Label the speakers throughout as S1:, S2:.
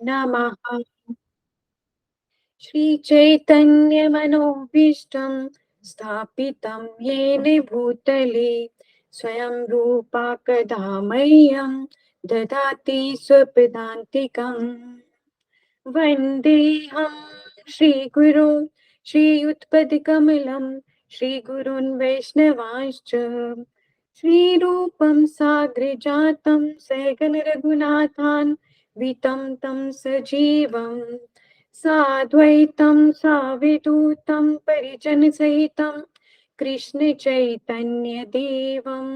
S1: नमः। श्रीचैतन्यमनोभीष्टं स्थापितं येन भूतले स्वयं रूपा कदा मह्यं ददाति स्वपदान्तिकम्। वन्देऽहं श्रीगुरो श्रीयुत्पदकमलं श्रीगुरून् वैष्णवांश्च श्रीरूपं साग्रजातं सहगण रघुनाथान् वितं तं सजीवं साद्वैतं साविदूतं परिजनसहितं कृष्णचैतन्यदेवं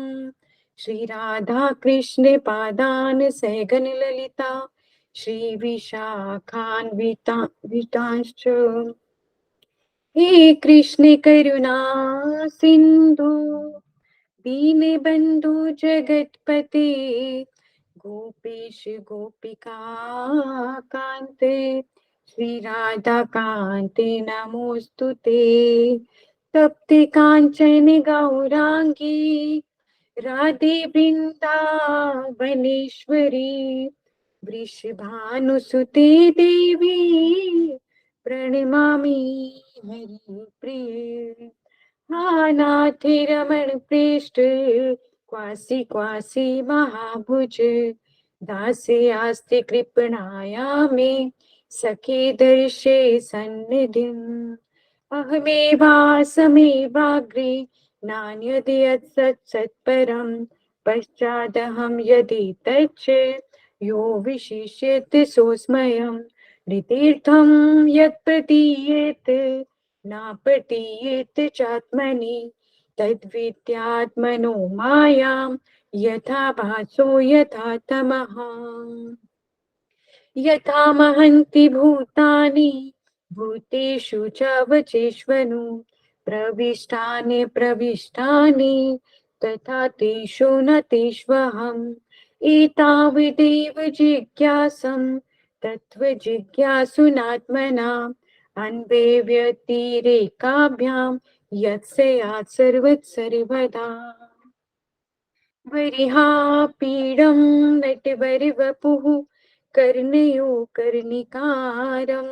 S1: श्रीराधाकृष्णपादान् सहगण ललिता श्रीविशाखान्वितांश्च। हे कृष्ण करुणा सिन्धु दीनबन्धु जगत्पते गोपेश गोपिका कान्ते श्रीराधा कान्ते नमोऽस्तुते। तप्ते काञ्चन गौराङ्गी राधे वृन्दावनेश्वरी वृषभानुसुते देवी प्रणमामि हरिप्रिये। हा नाथे रमण प्रेष्ठ क्वासी क्वासी महाभुज दासे आस्ते कृपणाया मे सखे दर्शे सन्निधिम्। अहमेवासमेवाग्रे नान्यदि यत्सत्सत्परं पश्चादहं यदि तच्च यो विशिष्यते सोऽस्म्यहम्। नितीर्थं यत्प्रतीयेत नाप्रतीयेत चात्मनि तद्विद्यात्मनो मायां यथा भासो यथा तमः। यथा महन्ति भूतानि भूतेषु च वचेष्वनु प्रविष्टानि तथा तेषु न तेष्वहम्। एतावदेव जिज्ञासं तत्त्वजिज्ञासुनात्मना अन्वेव्यतिरेकाभ्यां यत्स्यात् सर्वदा। वरिहापीडं नटवरवपुः कर्णयो कर्णिकारं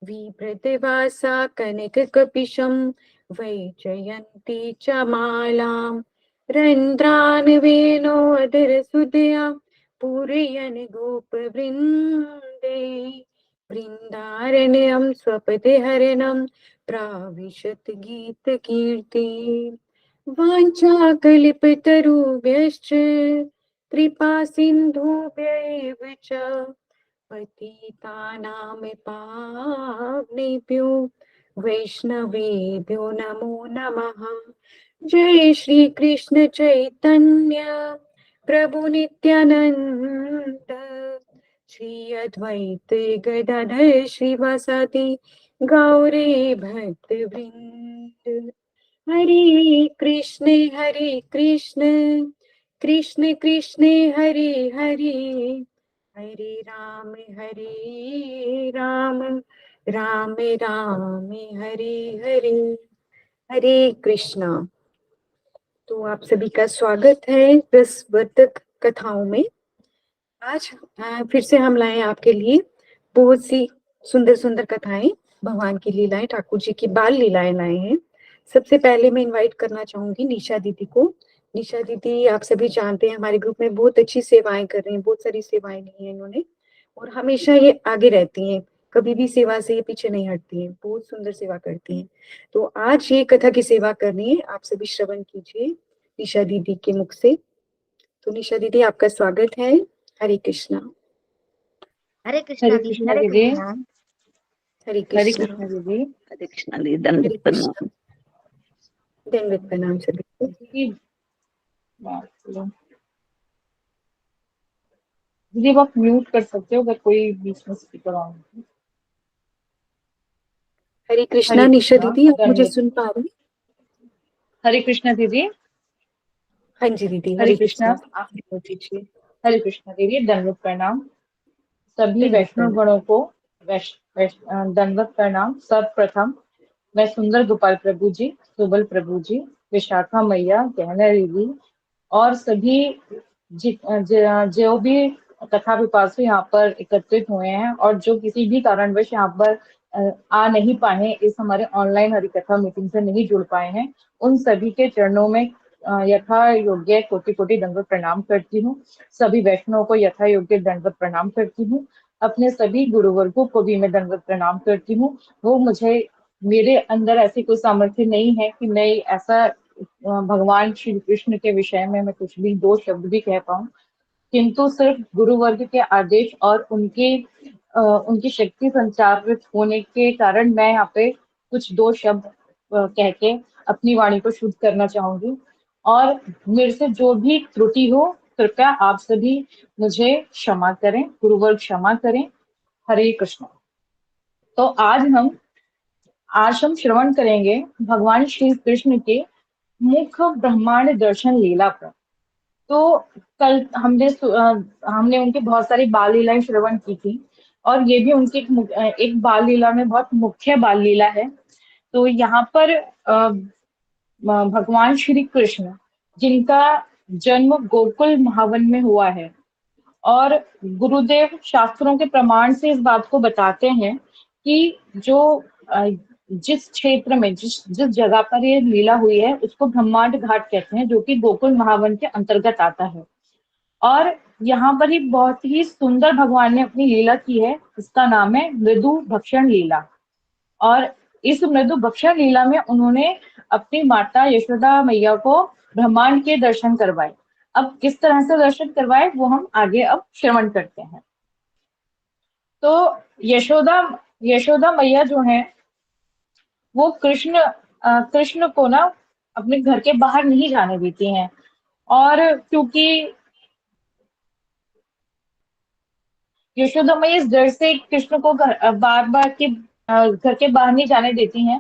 S1: विभ्रतवासा कनककपिशं वैजयन्ती च मालां रन्ध्रान् वेणोदरसुधया पूरयन् गोपवृन्दे बृन्दारण्यं स्वपतिहरणं प्राविशत् गीतकीर्ति। वाञ्छाकल्पतरुभ्यश्च कृपा सिन्धुभ्य एव च पतितानां पावनेभ्यो वैष्णवेभ्यो नमो नमः। जय श्री कृष्ण चैतन्य प्रभु नित्यानंद श्री अद्वैत गदाधर श्रीवासादि गौरी भक्तवृंद। हरे कृष्ण कृष्ण कृष्ण हरे हरे हरे राम राम राम हरे हरे। हरे कृष्णा। तो आप सभी का स्वागत है इस वर्तक कथाओं में। आज फिर से हम लाए आपके लिए बहुत सी सुंदर सुंदर कथाएं, भगवान की लीलाएं, ठाकुर जी की बाल लीलाएं लाए हैं। सबसे पहले मैं इनवाइट करना चाहूंगी निशा दीदी को। निशा दीदी आप सभी जानते हैं हमारे ग्रुप में बहुत अच्छी सेवाएं कर रही हैं, बहुत सारी सेवाएं ली हैं इन्होंने और हमेशा ये आगे रहती हैं, कभी भी सेवा से ये पीछे नहीं हटती हैं, बहुत सुंदर सेवा करती हैं। तो आज ये कथा की सेवा करनी है, आप सभी श्रवण कीजिए निशा दीदी के मुख से। तो निशा दीदी आपका स्वागत है। हरे कृष्णा।
S2: हरे कृष्णा दीदी। हरे कृष्णा।
S1: हरे
S3: कृष्णा
S1: दीदी।
S3: हरे कृष्णा दीदी। दंडवत प्रणाम।
S1: दंडवत प्रणाम सभी को।
S3: दीदी आप म्यूट कर सकते हो अगर कोई बीच में स्पीकर ऑन है।
S1: हरे कृष्णा निशा दीदी, आप मुझे सुन पा रही?
S3: हरे कृष्णा दीदी।
S1: हाँ जी दीदी।
S3: हरे कृष्णा।
S1: हरे
S3: कृष्णा दीदी। दंडवत प्रणाम सभी वैष्णव गणों को। दंडवत प्रणाम। सर्वप्रथम मैं सुंदर गोपाल प्रभु जी, सुबल प्रभु जी, विशाखा मैया, गहना दीदी और सभी जो भी कथा पिपासु यहाँ पर एकत्रित हुए हैं और जो किसी भी कारणवश यहाँ पर आ नहीं पाए, इस हमारे ऑनलाइन हरि कथा मीटिंग से नहीं जुड़ पाए हैं, उन सभी के चरणों में यथा योग्य कोटि कोटि दंडवत प्रणाम करती हूँ। सभी वैष्णवों को यथा योग्य दंडवत प्रणाम करती हूँ। अपने सभी गुरुवर्गों को भी मैं दंडवत प्रणाम करती हूँ। वो मुझे, मेरे अंदर ऐसी कोई सामर्थ्य नहीं है कि मैं ऐसा भगवान श्री कृष्ण के विषय में मैं कुछ भी दो शब्द भी कह पाऊं, किंतु सिर्फ गुरु वर्ग के आदेश और उनकी शक्ति संचारित होने के कारण मैं यहाँ पे कुछ दो शब्द कह के अपनी वाणी को शुद्ध करना चाहूंगी। और मेरे से जो भी त्रुटि हो, कृपया आप सभी मुझे क्षमा करें, गुरुवर्ग क्षमा करें। हरे कृष्ण। तो आज हम श्रवण करेंगे भगवान श्री कृष्ण के मुख ब्रह्मांड दर्शन लीला पर। तो कल हमने उनकी बहुत सारी बाल लीलाएं श्रवण की थी, और ये भी उनकी एक बाल लीला में बहुत मुख्य बाल लीला है। तो यहाँ पर भगवान श्री कृष्ण, जिनका जन्म गोकुल महावन में हुआ है, और गुरुदेव शास्त्रों के प्रमाण से इस बात को बताते हैं कि जो जिस क्षेत्र में जिस जगह पर ये लीला हुई है उसको ब्रह्मांड घाट कहते हैं, जो कि गोकुल महावन के अंतर्गत आता है। और यहाँ पर ही बहुत ही सुंदर भगवान ने अपनी लीला की है, इसका नाम है मृदु भक्षण लीला। और इस मृदु भक्षण लीला में उन्होंने अपनी माता यशोदा मैया को ब्रह्मांड के दर्शन करवाए। अब किस तरह से दर्शन करवाए वो हम आगे अब श्रवण करते हैं। तो यशोदा मैया जो है वो कृष्ण को ना अपने घर के बाहर नहीं जाने देती हैं। और क्योंकि यशोदा मैया इस डर से कृष्ण को बार बार के घर के बाहर नहीं जाने देती हैं,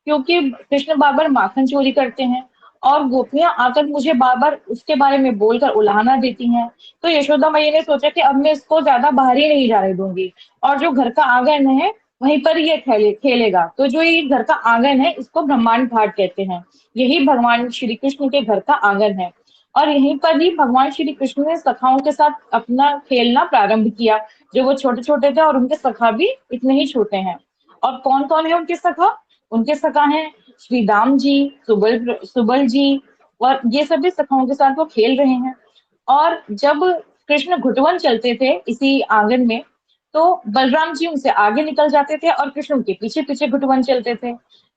S3: क्योंकि कृष्ण बार बार माखन चोरी करते हैं और गोपियां आकर मुझे बार बार उसके बारे में बोलकर उलाहना देती हैं। तो यशोदा मैया ने सोचा कि अब मैं इसको ज्यादा बाहर ही नहीं जाने दूंगी, और जो घर का आंगन है वहीं पर ये खेलेगा। तो जो ये घर का आंगन है इसको ब्रह्मांड घाट कहते हैं। यही भगवान श्री कृष्ण के घर का आंगन है, और यहीं पर ही भगवान श्री कृष्ण ने सखाओं के साथ अपना खेलना प्रारंभ किया। जो वो छोटे छोटे थे और उनके सखा भी इतने ही छोटे हैं। और कौन कौन है उनके सखा? उनके सखा हैं श्री दाम जी, सुबल जी, और ये सभी सखाओं के साथ वो खेल रहे हैं। और जब कृष्ण घुटवन चलते थे इसी आंगन में, तो बलराम जी उनसे आगे निकल जाते थे और कृष्ण उनके पीछे पीछे घुटवन चलते थे।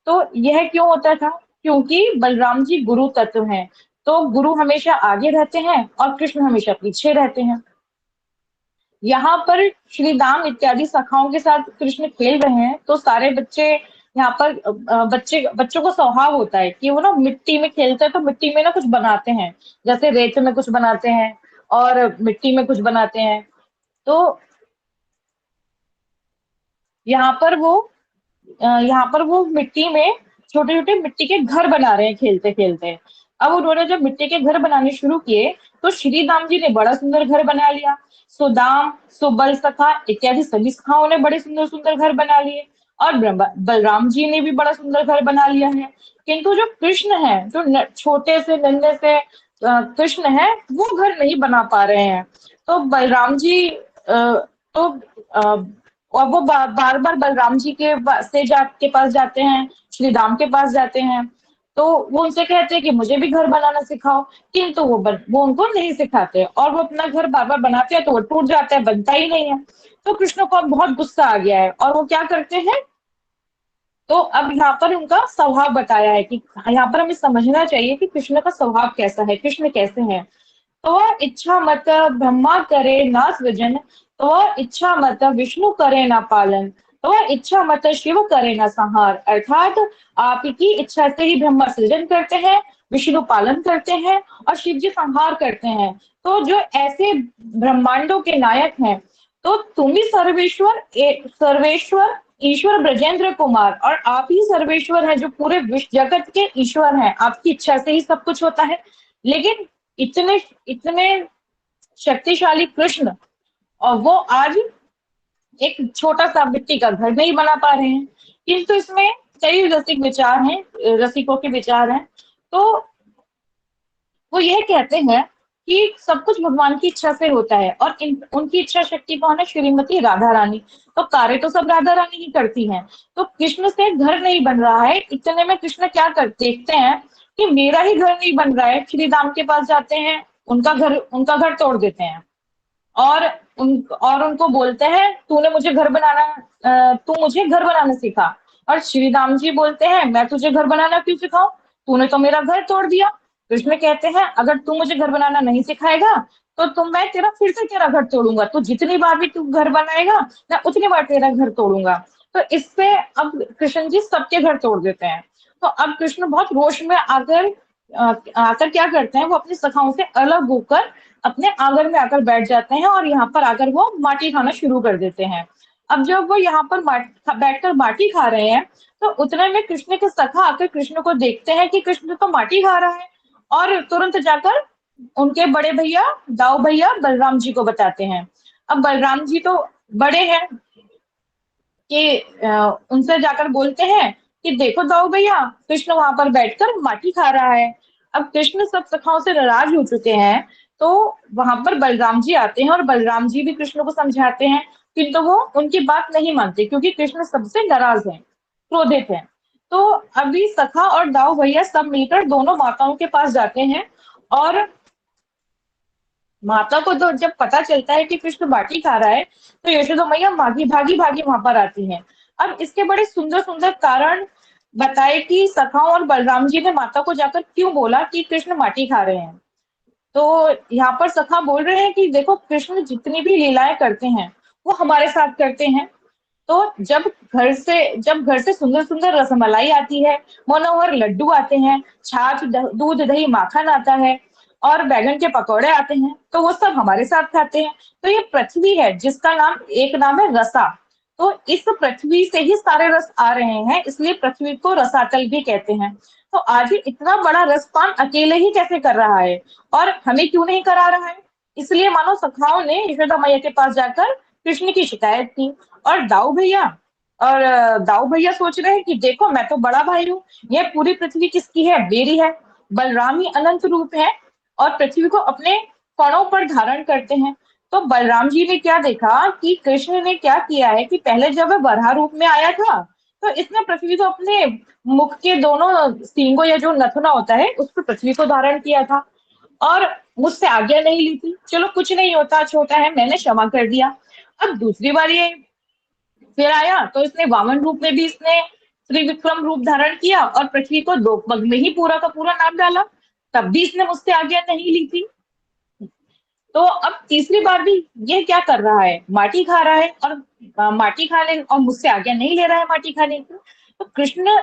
S3: तो यह क्यों होता था? क्योंकि बलराम जी गुरु तत्व हैं, तो गुरु हमेशा आगे रहते हैं और कृष्ण हमेशा पीछे रहते हैं। यहाँ पर श्री दाम इत्यादि सखाओं के साथ कृष्ण खेल रहे हैं, तो सारे बच्चे यहाँ पर बच्चों को स्वभाव होता है कि वो ना मिट्टी में खेलते हैं, तो मिट्टी में ना कुछ बनाते हैं, जैसे रेत में कुछ बनाते हैं और मिट्टी में कुछ बनाते हैं। तो यहाँ पर वो मिट्टी में छोटे छोटे मिट्टी के घर बना रहे हैं खेलते खेलते। अब उन्होंने जब मिट्टी के घर बनाने शुरू किए तो श्री दाम जी ने बड़ा सुंदर घर बना लिया। सुदाम, सुबल सखा इत्यादि सभी सखाओं ने बड़े सुंदर सुंदर घर बना लिए, और बलराम जी ने भी बड़ा सुंदर घर बना लिया है। किंतु जो कृष्ण है, जो छोटे से नन्हे से कृष्ण है, वो घर नहीं बना पा रहे हैं। तो बलराम जी तो और वो बार बार बलराम जी के पास जाते हैं, श्री राम के पास जाते हैं। तो वो उनसे कहते हैं कि मुझे भी घर बनाना सिखाओ, किंतु वो उनको नहीं सिखाते, और वो अपना घर बार बार बनाते हैं तो वो टूट जाता है, बनता ही नहीं है। तो कृष्ण को अब बहुत गुस्सा आ गया है, और वो क्या करते हैं, तो अब यहाँ पर उनका स्वभाव बताया है कि यहाँ पर हमें समझना चाहिए कि कृष्ण का स्वभाव कैसा है, कृष्ण कैसे हैं। तो इच्छा मत ब्रह्मा करे ना सृजन, तो इच्छा मत विष्णु करे ना पालन, तो इच्छा मत शिव करे ना संहार। अर्थात आप की इच्छा से ही ब्रह्मा सृजन करते हैं, विष्णु पालन करते हैं और शिव जी संहार करते हैं। तो जो ऐसे ब्रह्मांडों के नायक हैं, तो तुम ही सर्वेश्वर ईश्वर ब्रजेंद्र कुमार, और आप ही सर्वेश्वर हैं जो पूरे विश्व जगत के ईश्वर हैं। आपकी इच्छा से ही सब कुछ होता है। लेकिन इतने इतने शक्तिशाली कृष्ण, और वो आज एक छोटा सा मिट्टी का घर नहीं बना पा रहे हैं। किंतु इसमें कई रसिकों के विचार हैं। तो वो यह कहते हैं कि सब कुछ भगवान की इच्छा से होता है, और उनकी इच्छा शक्ति कौन है? श्रीमती राधा रानी। तो कार्य तो सब राधा रानी ही करती हैं। तो कृष्ण से घर नहीं बन रहा है, इतने में कृष्ण क्या कर देखते हैं कि मेरा ही घर नहीं बन रहा है। श्री राम के पास जाते हैं, उनका घर तोड़ देते हैं, और उनको बोलते हैं तू मुझे घर बनाना सिखा। और श्री राम जी बोलते हैं, मैं तुझे घर बनाना क्यों सिखाऊं, तूने तो मेरा घर तोड़ दिया। कृष्ण कहते हैं, अगर तू मुझे घर बनाना नहीं सिखाएगा तो मैं तेरा फिर से तेरा घर तोड़ूंगा, तो जितनी बार भी तू घर बनाएगा मैं उतनी बार तेरा घर तोड़ूंगा। तो इससे अब कृष्ण जी सबके घर तोड़ देते हैं। तो अब कृष्ण बहुत रोष में आकर क्या करते हैं, वो अपनी सखाओं से अलग होकर अपने आंगन में आकर बैठ जाते हैं, और यहाँ पर आकर वो माटी खाना शुरू कर देते हैं। अब जब वो यहाँ पर बैठकर माटी खा रहे हैं, तो उतने में कृष्ण के सखा आकर कृष्ण को देखते हैं कि कृष्ण तो माटी खा रहा है, और तुरंत जाकर उनके बड़े भैया दाऊ भैया बलराम जी को बताते हैं। अब बलराम जी तो बड़े हैं कि उनसे जाकर बोलते हैं कि देखो दाऊ भैया, कृष्ण वहां पर बैठकर माटी खा रहा है। अब कृष्ण सब सखाओं से नाराज हो चुके हैं, तो वहां पर बलराम जी आते हैं, और बलराम जी भी कृष्ण को समझाते हैं, किंतु वो उनकी बात नहीं मानते, क्योंकि कृष्ण सबसे नाराज हैं, क्रोधित हैं। तो अभी सखा और दाऊ भैया सब मिलकर दोनों माताओं के पास जाते हैं, और माता को तो जब पता चलता है कि कृष्ण बाटी खा रहा है, तो यशोदा मैया भागी भागी भागी वहां पर आती हैं। अब इसके बड़े सुंदर सुंदर कारण बताए कि सखाओं और बलराम जी ने माता को जाकर क्यों बोला कि कृष्ण माटी खा रहे हैं। तो यहाँ पर सखा बोल रहे हैं कि देखो, कृष्ण जितनी भी लीलाएं करते हैं वो हमारे साथ करते हैं। तो जब घर से सुंदर सुंदर रसमलाई आती है, मनोहर लड्डू आते हैं, छाछ दूध दही माखन आता है, और बैगन के पकौड़े आते हैं, तो वो सब हमारे साथ खाते हैं। तो ये पृथ्वी है जिसका एक नाम है रसा। तो इस पृथ्वी से ही सारे रस आ रहे हैं, इसलिए पृथ्वी को रसातल भी कहते हैं। तो आज ये इतना बड़ा रसपान अकेले ही कैसे कर रहा है, और हमें क्यों नहीं करा रहा है? इसलिए मानो सखाओं ने यशोदा मैया के पास जाकर कृष्ण की शिकायत की। और दाऊ भैया सोच रहे हैं कि देखो, मैं तो बड़ा भाई हूँ, ये पूरी पृथ्वी किसकी है? मेरी है। बलराम ही अनंत रूप है और पृथ्वी को अपने कणों पर धारण करते हैं। तो बलराम जी ने क्या देखा कि कृष्ण ने क्या किया है कि पहले जब वह वराह रूप में आया था, तो इसने पृथ्वी को अपने मुख के दोनों सींगों, या जो नथुना होता है, उस पर पृथ्वी को धारण किया था, और मुझसे आज्ञा नहीं ली थी। चलो कुछ नहीं होता, छोटा है, मैंने क्षमा कर दिया। अब दूसरी बार ये फिर आया, तो इसने वामन रूप में भी इसने त्रिविक्रम रूप धारण किया, और पृथ्वी को दो पग में ही पूरा का पूरा नाप डाला। तब भी इसने मुझसे आज्ञा नहीं ली थी। तो अब तीसरी बार भी ये क्या कर रहा है? माटी खा रहा है, और माटी खाने और मुझसे आज्ञा नहीं ले रहा है माटी खाने की। तो कृष्ण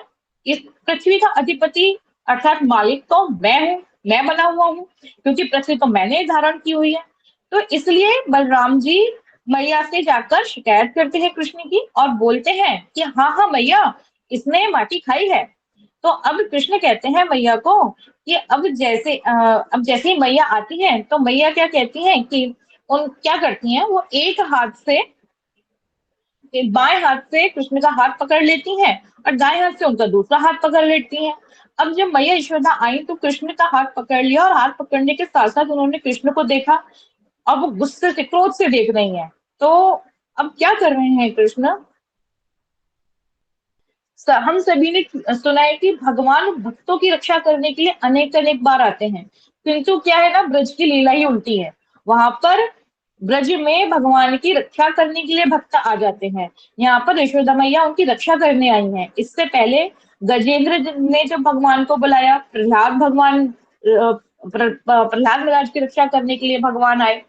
S3: इस पृथ्वी का अधिपति अर्थात मालिक तो मैं हूँ, मैं बना हुआ हूँ, क्योंकि पृथ्वी तो मैंने धारण की हुई है। तो इसलिए बलराम जी मैया से जाकर शिकायत करते हैं कृष्ण की, और बोलते हैं कि हाँ हाँ मैया, इसने माटी खाई है। तो अब कृष्ण कहते हैं मैया को कि अब जैसे ही मैया आती हैं, तो मैया क्या कहती हैं कि उन क्या करती हैं, वो बाएं हाथ से कृष्ण का हाथ पकड़ लेती हैं, और दाएं हाथ से उनका दूसरा हाथ पकड़ लेती हैं। अब जब मैया यशोदा आई, तो कृष्ण का हाथ पकड़ लिया, और हाथ पकड़ने के साथ साथ उन्होंने कृष्ण को देखा, और वो गुस्से से, क्रोध से देख रही हैं। तो अब क्या कर रहे हैं कृष्ण? हम सभी ने सुना है कि भगवान भक्तों की रक्षा करने के लिए अनेक अनेक बार आते हैं, किंतु क्या है ना, ब्रज की लीला ही उल्टी है। वहां पर ब्रज में भगवान की रक्षा करने के लिए भक्त आ जाते हैं, यहाँ पर यशोदा मैया उनकी रक्षा करने आई हैं। इससे पहले गजेंद्र ने जब भगवान को बुलाया, प्रहलाद महाराज की रक्षा करने के लिए भगवान आए,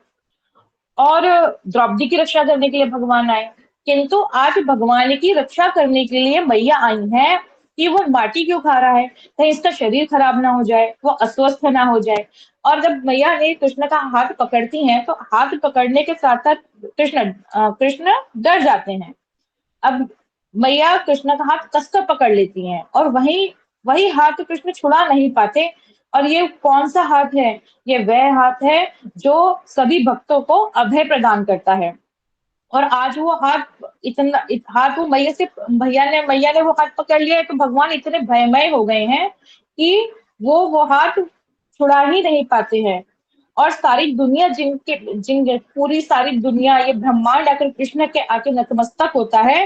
S3: और द्रौपदी की रक्षा करने के लिए भगवान आए। किंतु आज भगवान की रक्षा करने के लिए मैया आई हैं कि वो माटी क्यों खा रहा है, कहीं इसका शरीर खराब ना हो जाए, वो अस्वस्थ ना हो जाए। और जब मैया ने कृष्ण का हाथ पकड़ती हैं, तो हाथ पकड़ने के साथ साथ कृष्ण डर जाते हैं। अब मैया कृष्ण का हाथ कसकर पकड़ लेती हैं, और वही वही हाथ कृष्ण छुड़ा नहीं पाते। और ये कौन सा हाथ है? ये वह हाथ है जो सभी भक्तों को अभय प्रदान करता है। और आज वो हाथ वो मैया ने वो हाथ पकड़ लिया है, तो भगवान इतने भयमय हो गए हैं कि वो हाथ छुड़ा ही नहीं पाते हैं। और सारी दुनिया पूरी सारी दुनिया, ये ब्रह्मांड आकर कृष्ण के आके नतमस्तक होता है।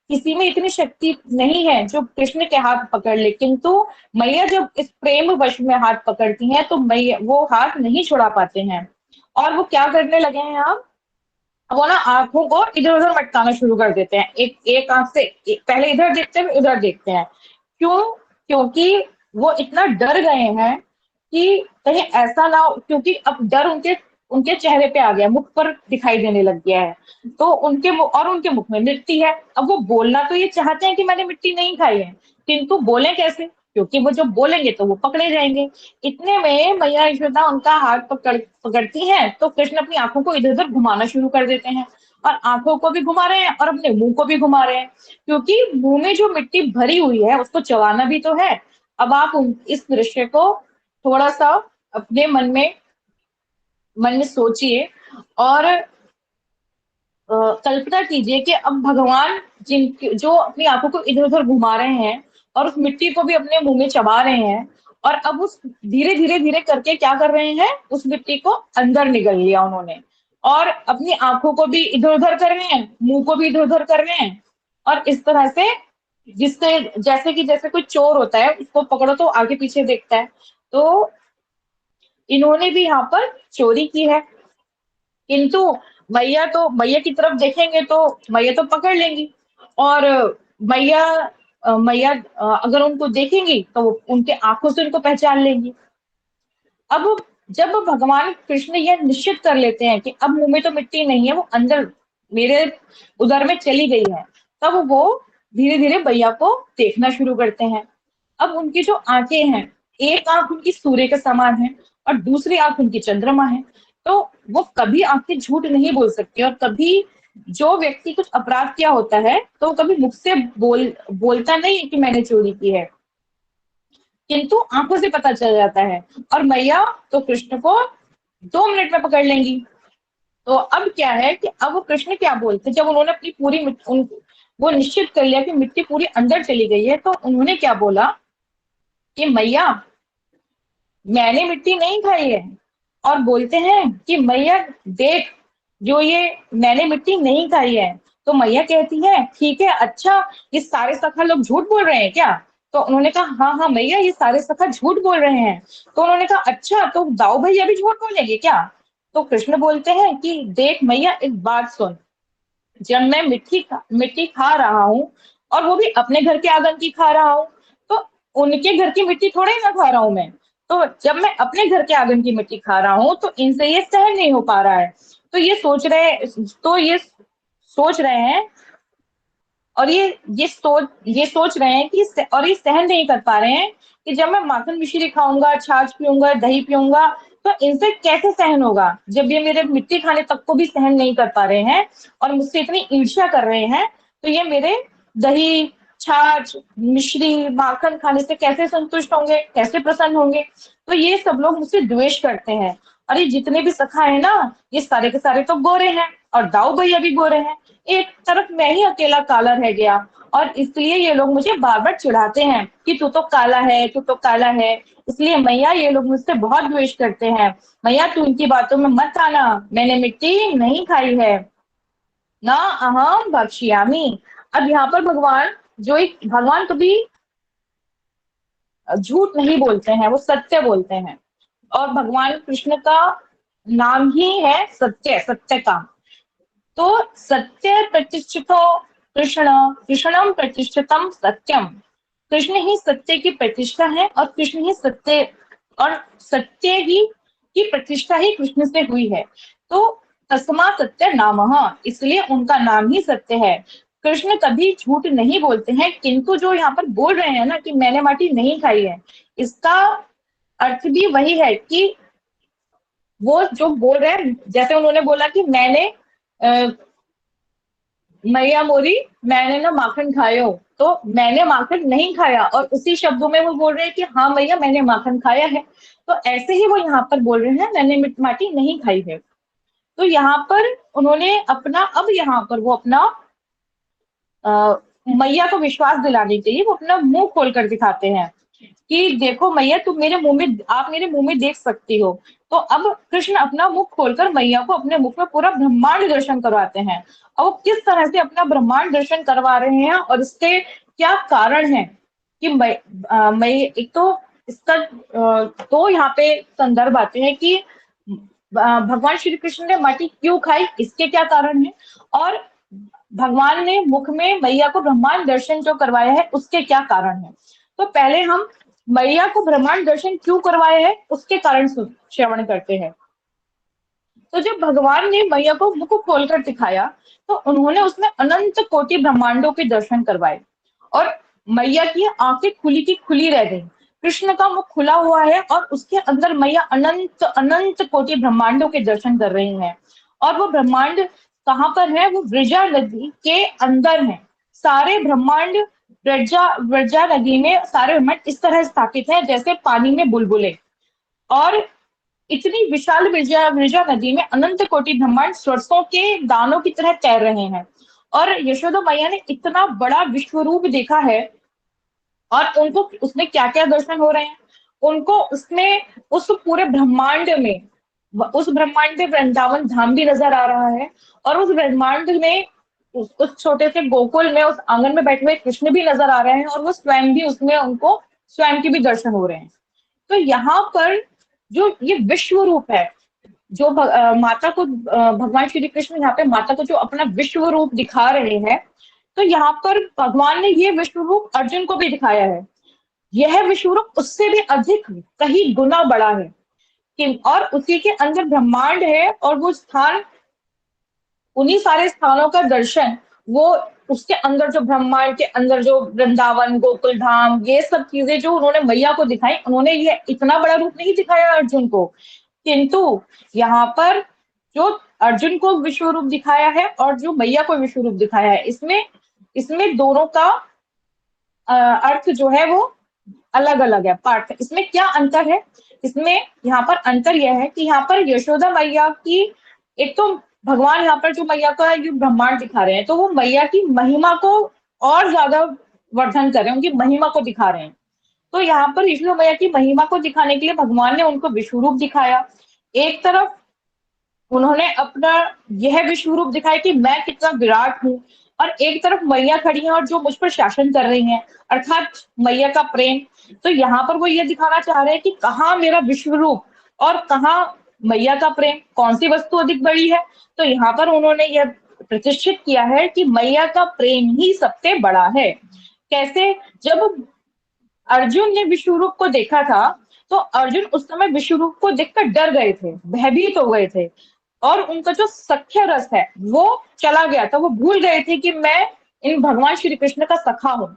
S3: किसी में इतनी शक्ति नहीं है जो कृष्ण के हाथ पकड़ ले, किंतु मैया जब इस प्रेम वश में हाथ पकड़ती हैं तो मैया वो हाथ नहीं छुड़ा पाते हैं। और वो क्या करने लगे हैं आप, वो ना आंखों को इधर उधर मटकाना शुरू कर देते हैं। एक एक आंख से पहले इधर देखते हैं, उधर देखते हैं। क्यों? क्योंकि वो इतना डर गए हैं कि कहीं ऐसा ना हो, क्योंकि अब डर उनके उनके चेहरे पे आ गया, मुख पर दिखाई देने लग गया है। तो उनके मुख में मिट्टी है। अब वो बोलना तो ये चाहते हैं कि मैंने मिट्टी नहीं खाई है, किंतु बोले कैसे? क्योंकि वो जब बोलेंगे तो वो पकड़े जाएंगे। इतने में मैया यशोदा उनका हाथ पकड़ती हैं, तो कृष्ण अपनी आंखों को इधर उधर घुमाना शुरू कर देते हैं। और आंखों को भी घुमा रहे हैं और अपने मुंह को भी घुमा रहे हैं, क्योंकि मुंह में जो मिट्टी भरी हुई है उसको चबाना भी तो है। अब आप इस दृश्य को थोड़ा सा अपने मन में सोचिए और कल्पना कीजिए कि अब भगवान जो अपनी आंखों को इधर उधर घुमा रहे हैं और उस मिट्टी को भी अपने मुंह में चबा रहे हैं, और अब उस धीरे धीरे धीरे करके क्या कर रहे हैं, उस मिट्टी को अंदर निगल लिया उन्होंने, और अपनी आंखों को भी इधर उधर कर रहे हैं, मुंह को भी इधर उधर कर रहे हैं। और इस तरह से, जिससे जैसे कोई चोर होता है, उसको पकड़ो तो आगे पीछे देखता है, तो इन्होंने भी यहाँ पर चोरी की है। किंतु मैया की तरफ देखेंगे तो मैया तो पकड़ लेंगी, और मैया अगर उनको देखेंगी तो वो उनके आंखों से उनको पहचान लेंगी। अब जब भगवान कृष्ण यह निश्चित कर लेते हैं कि अब मुंह में तो मिट्टी नहीं है, वो अंदर मेरे उदर में चली गई है, तब वो धीरे धीरे मैया को देखना शुरू करते हैं। अब उनकी जो आंखें हैं, एक आंख उनकी सूर्य के समान है और दूसरी आंख उनकी चंद्रमा है। तो वो कभी आंखें झूठ नहीं बोल सकती, और कभी जो व्यक्ति कुछ अपराध किया होता है तो वो कभी मुख से बोलता नहीं है कि मैंने चोरी की है, किंतु आंखों से पता चल जाता है। और मैया तो कृष्ण को 2 मिनट में पकड़ लेंगी। तो अब क्या है कि अब वो कृष्ण क्या बोलते, जब उन्होंने अपनी वो निश्चित कर लिया कि मिट्टी पूरी अंदर चली गई है, तो उन्होंने क्या बोला कि मैया मैंने मिट्टी नहीं खाई है। और बोलते हैं कि मैया देख, जो ये मैंने मिट्टी नहीं खाई है। तो मैया कहती है ठीक है, अच्छा ये सारे सखा लोग झूठ बोल रहे हैं क्या? तो उन्होंने कहा हाँ हाँ मैया, ये सारे सखा झूठ बोल रहे हैं। तो उन्होंने कहा अच्छा, तो दाऊ भैया भी झूठ बोलेंगे क्या? तो कृष्ण बोलते हैं कि देख मैया, एक बात सुन, जब मैं मिट्टी खा रहा हूँ, और वो भी अपने घर के आंगन की खा रहा हूँ, तो उनके घर की मिट्टी थोड़ी ना खा रहा हूँ मैं। तो जब मैं अपने घर के आंगन की मिट्टी खा रहा हूँ तो इनसे ये सहन नहीं हो पा रहा है। तो ये सोच रहे हैं, और ये सोच रहे हैं कि और ये सहन नहीं कर पा रहे हैं कि जब मैं माखन मिश्री खाऊंगा, छाछ पीऊंगा, दही पीऊंगा, तो इनसे कैसे सहन होगा, जब ये मेरे मिट्टी खाने तक को भी सहन नहीं कर पा रहे हैं और मुझसे इतनी ईर्ष्या कर रहे हैं, तो ये मेरे दही, छाछ, मिश्री, माखन खाने से कैसे संतुष्ट होंगे, कैसे प्रसन्न होंगे। तो ये सब लोग मुझसे द्वेष करते हैं। और ये जितने भी सखा है ना, ये सारे के सारे तो गोरे हैं, और दाऊ भैया भी गोरे हैं। एक तरफ मैं ही अकेला काला रह गया, और इसलिए ये लोग मुझे बार बार चिढ़ाते हैं कि तू तो काला है, तू तो काला है। इसलिए मैया ये लोग मुझसे बहुत द्वेष करते हैं। मैया तू इनकी बातों में मत आना, मैंने मिट्टी नहीं खाई है, ना अहम भक्ष्यामि। अब यहाँ पर भगवान कभी झूठ नहीं बोलते हैं, वो सत्य बोलते हैं। और भगवान कृष्ण का नाम ही है सत्य, सत्य का। तो सत्य प्रतिष्ठितो कृष्ण, कृष्णम प्रतिष्ठितम सत्यम। कृष्ण ही सत्य की प्रतिष्ठा है, और कृष्ण ही सत्य, और सत्य ही की प्रतिष्ठा ही कृष्ण से हुई है। तो तस्मा सत्य नामः, इसलिए उनका नाम ही सत्य है। कृष्ण कभी झूठ नहीं बोलते हैं, किंतु जो यहाँ पर बोल रहे हैं ना कि मैंने माटी नहीं खाई है, इसका अर्थ भी वही है कि वो जो बोल रहे हैं, जैसे उन्होंने बोला कि मैया मोरी, मैंने ना माखन खायो, तो मैंने माखन नहीं खाया, और उसी शब्दों में वो बोल रहे हैं कि हाँ मैया मैंने माखन खाया है। तो ऐसे ही वो यहाँ पर बोल रहे हैं मैंने माटी नहीं खाई है। तो यहाँ पर उन्होंने अब यहाँ पर वो अपना मैया को विश्वास दिलाने के लिए वो अपना मुंह खोल कर दिखाते हैं कि देखो मैया, आप मेरे मुंह में देख सकती हो। तो अब कृष्ण अपना मुख खोलकर मैया को अपने मुख में पूरा ब्रह्मांड दर्शन करवाते हैं। अब वो किस तरह से अपना ब्रह्मांड दर्शन करवा रहे हैं और इसके क्या कारण है कि मैं एक तो इसका तो यहाँ पे संदर्भ आते हैं कि भगवान श्री कृष्ण ने माटी क्यों खाई, इसके क्या कारण है, और भगवान ने मुख में मैया को ब्रह्मांड दर्शन जो करवाया है उसके क्या कारण है। तो पहले हम मैया को ब्रह्मांड दर्शन क्यों करवाए हैं उसके कारण श्रवण करते हैं। तो जब भगवान ने मैया को मुख खोलकर दिखाया तो उन्होंने उसमें अनंत कोटि ब्रह्मांडों के दर्शन करवाए और मैया की आंखें खुली की खुली रह गई। कृष्ण का मुख खुला हुआ है और उसके अंदर मैया अनंत अनंत कोटि ब्रह्मांडों के दर्शन कर रही हैं। और वो ब्रह्मांड कहाँ पर है, वो व्रजा नदी के अंदर है। सारे ब्रह्मांड व्रजा व्रजा नदी में सारे ब्रह्मांड इस तरह स्थापित है जैसे पानी में बुलबुले। और इतनी विशाल विरजा विरजा नदी में अनंत कोटि ब्रह्मांड सरसों के दानों की तरह तैर रहे हैं। और यशोदा मैया ने इतना बड़ा विश्व रूप देखा है और उनको उसमें क्या क्या दर्शन हो रहे हैं, उनको उसमें उस पूरे ब्रह्मांड में उस ब्रह्मांड में वृंदावन धाम भी नजर आ रहा है और उस ब्रह्मांड में उस छोटे से गोकुल में उस आंगन में बैठे हुए कृष्ण भी नजर आ रहे हैं और वो स्वयं भी उसमें उनको स्वयं के भी दर्शन हो रहे हैं। तो यहाँ पर जो ये विश्व रूप है, जो माता को भगवान श्री कृष्ण यहाँ पे माता को जो अपना विश्व रूप दिखा रहे हैं, तो यहाँ पर भगवान ने ये विश्व रूप अर्जुन को भी दिखाया है। यह विश्व रूप उससे भी अधिक कहीं गुना बड़ा है और उसी के अंदर ब्रह्मांड है और वो स्थान, उन्हीं सारे स्थानों का दर्शन, वो उसके अंदर जो ब्रह्मांड के अंदर जो वृंदावन गोकुल धाम ये सब चीजें जो उन्होंने मैया को दिखाई, उन्होंने ये इतना बड़ा रूप नहीं दिखाया अर्जुन को, किंतु यहाँ पर जो अर्जुन को विश्व रूप दिखाया है और जो मैया को विश्व रूप दिखाया है, इसमें इसमें दोनों का अर्थ जो है वो अलग अलग है। पार्थ इसमें क्या अंतर है, इसमें यहाँ पर अंतर यह है कि यहाँ पर यशोदा मैया की, एक तो भगवान यहाँ पर जो मैया का ये ब्रह्मांड दिखा रहे हैं तो वो मैया की महिमा को और ज्यादा वर्धन कर रहे हैं, उनकी महिमा को दिखा रहे हैं। तो यहाँ पर यशोदा मैया की महिमा को दिखाने के लिए भगवान ने उनको विश्व रूप दिखाया। एक तरफ उन्होंने अपना यह विश्व रूप दिखाया कि मैं कितना विराट हूँ, और एक तरफ मैया खड़ी हैं और जो मुझ पर शासन कर रही हैं, अर्थात मैया का प्रेम। तो यहाँ पर वो ये दिखाना चाह रहे हैं कि कहाँ मेरा विश्व रूप और कहाँ मैया का प्रेम, कौन सी वस्तु अधिक बड़ी है। तो यहाँ पर उन्होंने यह प्रतिष्ठित किया है कि मैया का प्रेम ही सबसे बड़ा है। कैसे, जब अर्जुन ने विश्व रूप को देखा था तो अर्जुन उस समय विश्व रूप को देखकर डर गए थे, भयभीत हो गए थे और उनका जो सख्य रस है वो चला गया था। वो भूल गए थे कि मैं इन भगवान श्री कृष्ण का सखा हूँ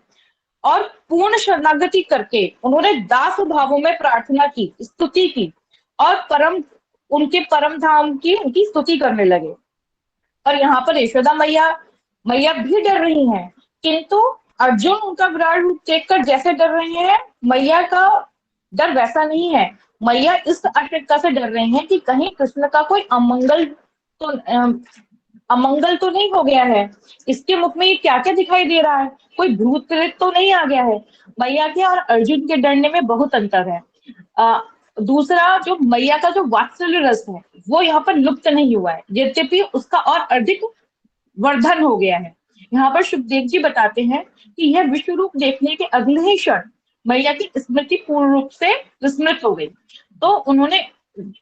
S3: और पूर्ण शरणागति करके उन्होंने दास भावों में प्रार्थना की, स्तुति की और उनके परम धाम की उनकी स्तुति करने लगे। और यहाँ पर यशोदा मैया मैया भी डर रही हैं, किंतु अर्जुन उनका विराट रूप देखकर जैसे डर रहे हैं, मैया का डर वैसा नहीं है। मैया इस आशंका से डर रहे हैं कि कहीं कृष्ण का कोई अमंगल तो नहीं हो गया है, इसके मुख में ये क्या क्या दिखाई दे रहा है, कोई भूत प्रेत तो नहीं आ गया है। मैया के और अर्जुन के डरने में बहुत अंतर है। दूसरा, जो मैया का जो वात्सल्य रस है वो यहाँ पर लुप्त नहीं हुआ है, यद्यपि उसका और अधिक वर्धन हो गया है। यहाँ पर सुखदेव जी बताते हैं कि यह विश्व रूप देखने के अगले ही क्षण मैया की स्मृति पूर्ण रूप से विस्मृत हो गई। तो उन्होंने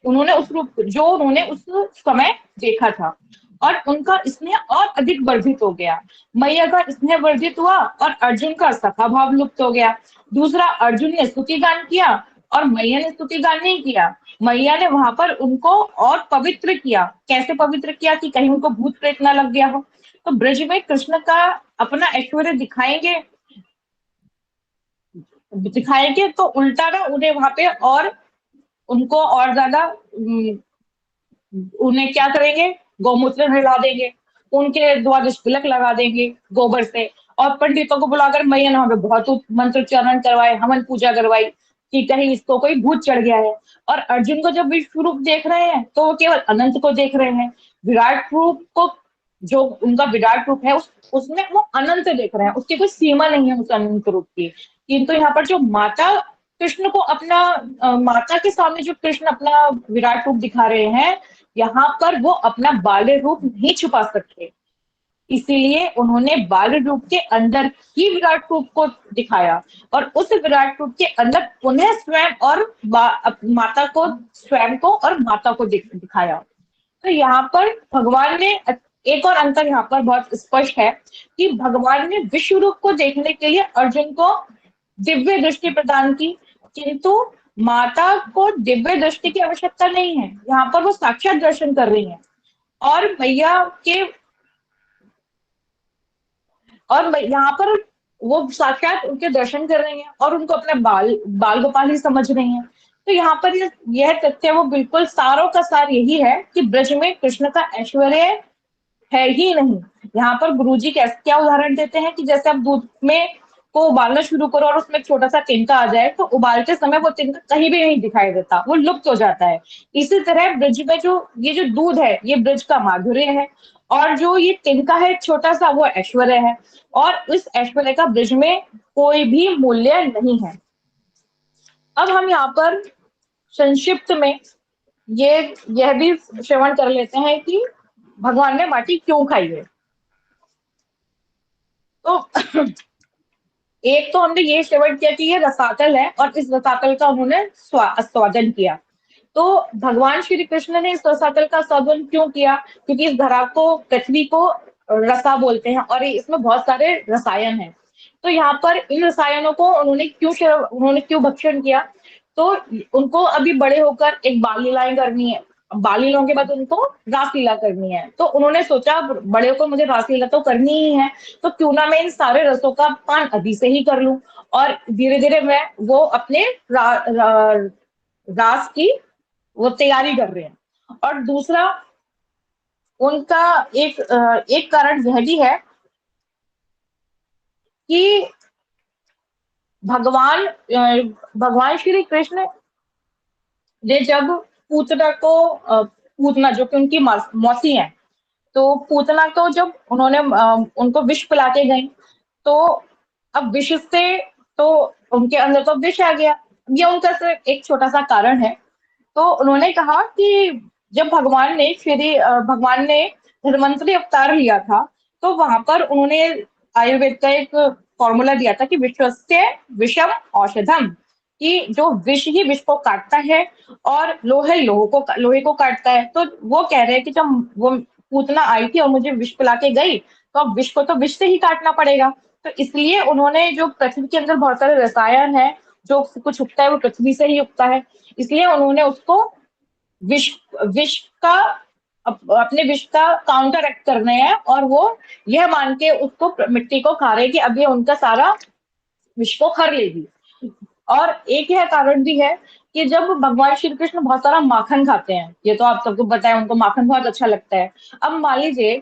S3: उन्होंने उस रूप जो उन्होंने उस समय देखा था और उनका स्नेह और अधिक वर्धित हो गया। मैया का स्नेह वर्धित हुआ और अर्जुन का सखा भाव लुप्त हो गया। दूसरा, अर्जुन ने स्तुति गान किया और मैया ने स्तुति गान नहीं किया। मैया ने वहां पर उनको और पवित्र किया। कैसे पवित्र किया कि कहीं उनको भूत प्रेत ना लग गया हो। तो ब्रज में कृष्ण का अपना ऐश्वर्य दिखाएंगे तो उल्टा ना उन्हें वहां पे और उनको और ज्यादा उन्हें क्या करेंगे, गौमूत्र हिला देंगे, उनके द्वादश तिलक लगा देंगे गोबर से और पंडितों को बुलाकर मैया ने वहां पे बहुत मंत्र उच्चारण करवाए, हवन पूजा करवाई कि कहीं इसको कोई भूत चढ़ गया है। और अर्जुन को जब विश्व रूप देख रहे हैं तो वो केवल अनंत को देख रहे हैं, विराट रूप को, जो उनका विराट रूप है उसमें वो अनंत देख रहे हैं, उसकी कोई सीमा नहीं है उस अनंत रूप की। किंतु यहाँ पर जो माता कृष्ण को अपना माता के सामने जो कृष्ण अपना विराट रूप दिखा रहे हैं, यहाँ पर वो अपना बाल्य रूप नहीं छुपा सकते, इसीलिए उन्होंने बाल्य रूप के अंदर ही विराट रूप को दिखाया और उस विराट रूप के अंदर पुनः स्वयं और माता को, स्वयं को और माता को दिखाया। तो यहाँ पर भगवान ने एक और अंतर यहाँ पर बहुत स्पष्ट है कि भगवान ने विश्व रूप को देखने के लिए अर्जुन को दिव्य दृष्टि प्रदान की, किंतु माता को दिव्य दृष्टि की आवश्यकता नहीं है। यहाँ पर वो साक्षात दर्शन कर रही हैं और मैया के, और यहाँ पर वो साक्षात उनके दर्शन कर रही हैं और उनको अपने बाल गोपाल ही समझ रही हैं। तो यहाँ पर यह तथ्य वो बिल्कुल सारों का सार यही है कि ब्रज में कृष्ण का ऐश्वर्य है ही नहीं। यहाँ पर गुरुजी कैसे क्या उदाहरण देते हैं कि जैसे आप दूध में को उबालना शुरू करो और उसमें एक छोटा सा तिनका आ जाए, तो उबालते समय वो तिनका कहीं भी नहीं दिखाई देता, वो लुप्त हो जाता है। इसी तरह ब्रज में जो दूध है, ये ब्रज का माधुर्य है, और जो ये तिनका है छोटा सा, वो ऐश्वर्य है, और इस ऐश्वर्य का ब्रज में कोई भी मूल्य नहीं है। अब हम यहाँ पर संक्षिप्त में यह भी श्रवण कर लेते हैं कि भगवान ने माटी क्यों खाई है। तो एक तो हमने ये श्रवण किया कि ये रसातल है और इस रसातल का उन्होंने आस्वादन किया। तो भगवान श्री कृष्ण ने इस रसातल का आस्वादन क्यों किया? क्योंकि इस धरा को, पृथ्वी को रसा बोलते हैं और इसमें बहुत सारे रसायन हैं। तो यहाँ पर इन रसायनों को उन्होंने क्यों भक्षण किया? तो उनको अभी बड़े होकर एक बाल लीलाएं करनी है, बाल लीलाओं के बाद उनको रासलीला करनी है। तो उन्होंने सोचा बड़े होकर मुझे रासलीला तो करनी ही है, तो क्यों ना मैं इन सारे रसों का पान अभी से ही कर लूं, और धीरे धीरे मैं वो अपने रास की वो तैयारी कर रहे हैं। और दूसरा उनका एक कारण यह भी है कि भगवान श्री कृष्ण ने जब पूतना को, पूतना जो कि उनकी मौसी है, तो पूतना को जब उन्होंने उनको विष पिला के गई, तो अब विष से तो उनके अंदर तो विष आ गया। ये उनका सिर्फ एक छोटा सा कारण है। तो उन्होंने कहा कि जब भगवान ने धन्वंतरि अवतार लिया था, तो वहां पर उन्होंने आयुर्वेद का एक फॉर्मूला दिया था कि विश्वस्य विषम औषधम, कि जो विष ही विष को काटता है और लोहे को काटता है। तो वो कह रहे हैं कि जब वो पूतना आई थी और मुझे विष पिला के गई, तो अब विष को तो विष से ही काटना पड़ेगा। तो इसलिए उन्होंने, जो पृथ्वी के अंदर बहुत सारे रसायन है, जो कुछ उगता है वो पृथ्वी से ही उगता है, इसलिए उन्होंने उसको विष विष का अपने विष का काउंटर एक्ट करने हैं, और वो यह मान के उसको मिट्टी को खा रहे कि अब ये उनका सारा विष को खा लेगी। और एक यह कारण भी है कि जब भगवान श्री कृष्ण बहुत सारा माखन खाते हैं, ये तो आप सबको पता है, उनको माखन बहुत अच्छा लगता है। अब मान लीजिए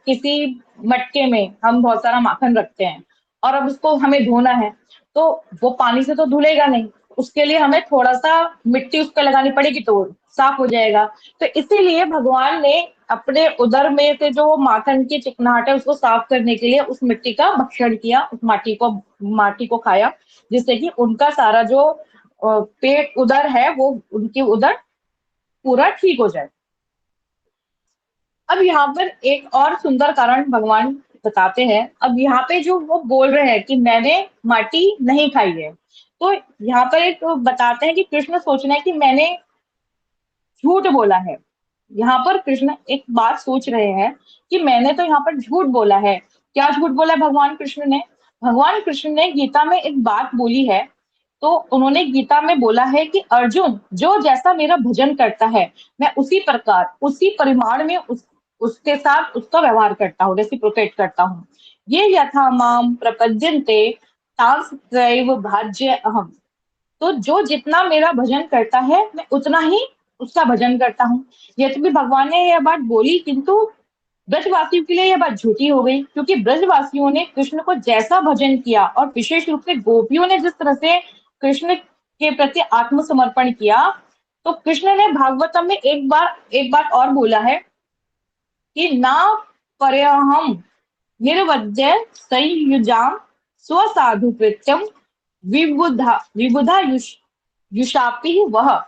S3: किसी मटके में हम बहुत सारा माखन रखते हैं और अब उसको हमें धोना है, तो वो पानी से तो धुलेगा नहीं, उसके लिए हमें थोड़ा सा मिट्टी उस पर लगानी पड़ेगी तो साफ हो जाएगा। तो इसीलिए भगवान ने अपने उदर में से जो माखन की चिकनाहट है उसको साफ करने के लिए उस मिट्टी का भक्षण किया, उस माटी को खाया, जिससे कि उनका सारा जो पेट उदर है, वो उनकी उदर पूरा ठीक हो जाए। अब यहाँ पर एक और सुंदर कारण भगवान बताते हैं। अब यहाँ पे जो वो बोल रहे हैं कि मैंने माटी नहीं खाई है, तो यहाँ पर एक बताते हैं कि कृष्ण सोच रहे हैं कि मैंने झूठ बोला है। यहाँ पर कृष्ण एक बात सोच रहे हैं कि मैंने तो यहाँ पर झूठ बोला है। क्या झूठ बोला है भगवान कृष्ण ने? भगवान कृष्ण ने गीता में एक बात बोली है। तो उन्होंने गीता में बोला है कि अर्जुन, जो जैसा मेरा भजन करता है, मैं उसी प्रकार, उसी परिमाण में उसके साथ उसका व्यवहार करता हूँ, रेसिप्रोकेट करता हूँ। ये यथा माम प्रपद्यन्ते तांस्त्रैव भाज्य अहम। तो जो जितना मेरा भजन करता है, मैं उतना ही उसका भजन करता हूँ। यदि भी भगवान ने यह बात बोली, किंतु ब्रजवासियों के लिए यह बात झूठी हो गई, क्योंकि ब्रजवासियों ने कृष्ण को जैसा भजन किया, और विशेष रूप से गोपियों ने जिस तरह से कृष्ण के प्रति आत्मसमर्पण किया, तो कृष्ण ने भागवतम में एक बात और बोला है कि ना पर्यहम निर्वज्य संयुजाम स्वसाधु कृत्यम विबुधा विबुधा युषापि वह।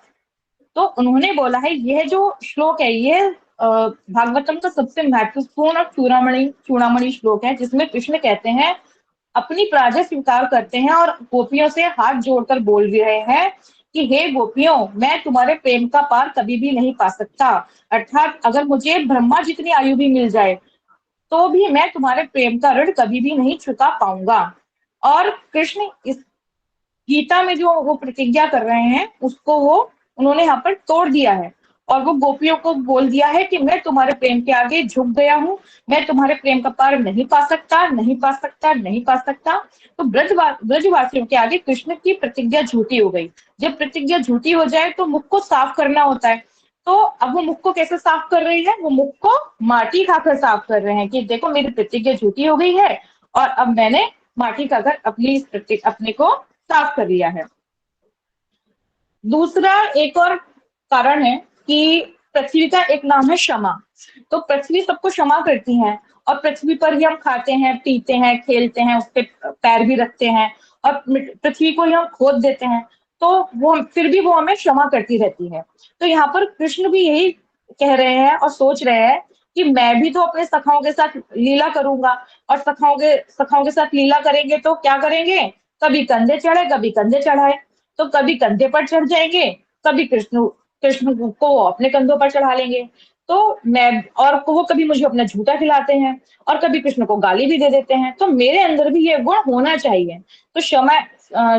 S3: तो उन्होंने बोला है यह जो श्लोक है ये भागवतम का सबसे महत्वपूर्ण और चूड़ामणि चूड़ामणि श्लोक है, जिसमें कृष्ण कहते हैं, अपनी पराजय स्वीकार करते हैं और गोपियों से हाथ जोड़कर बोल भी रहे हैं कि हे गोपियों, मैं तुम्हारे प्रेम का पार कभी भी नहीं पा सकता। अर्थात अगर मुझे ब्रह्मा जितनी आयु भी मिल जाए तो भी मैं तुम्हारे प्रेम का ऋण कभी भी नहीं चुका पाऊंगा। और कृष्ण इस गीता में जो वो प्रतिज्ञा कर रहे हैं उसको वो उन्होंने यहाँ पर तोड़ दिया है, और वो गोपियों को बोल दिया है कि मैं तुम्हारे प्रेम के आगे झुक गया हूँ, मैं तुम्हारे प्रेम का पार नहीं पा सकता, नहीं पा सकता, नहीं पा सकता। तो ब्रजवासियों के आगे कृष्ण की प्रतिज्ञा झूठी हो गई। जब प्रतिज्ञा झूठी हो जाए तो मुख को साफ करना होता है। तो अब वो मुख को कैसे साफ कर रही है, वो मुख को माटी खाकर साफ कर रहे हैं कि देखो मेरी प्रतिज्ञा झूठी हो गई है और अब मैंने माटी खाकर अपने को साफ कर लिया है। दूसरा एक और कारण है कि पृथ्वी का एक नाम है क्षमा। तो पृथ्वी सबको क्षमा करती है, और पृथ्वी पर ही हम खाते हैं, पीते हैं, खेलते हैं, उस पे पैर भी रखते हैं, और पृथ्वी को ही हम खोद देते हैं। तो वो फिर भी वो हमें क्षमा करती रहती है। तो यहाँ पर कृष्ण भी यही कह रहे हैं और सोच रहे हैं कि मैं भी तो अपने सखाओं के साथ लीला करूंगा, और सखाओं के साथ लीला करेंगे तो क्या करेंगे, कभी कंधे चढ़े कभी कंधे चढ़ाए। तो कभी कंधे पर चढ़ जाएंगे, कभी कृष्ण को अपने कंधों पर चढ़ा लेंगे। तो मैं और वो कभी मुझे अपना जूता खिलाते हैं और कभी कृष्ण को गाली भी दे देते हैं। तो मेरे अंदर भी ये गुण होना चाहिए। तो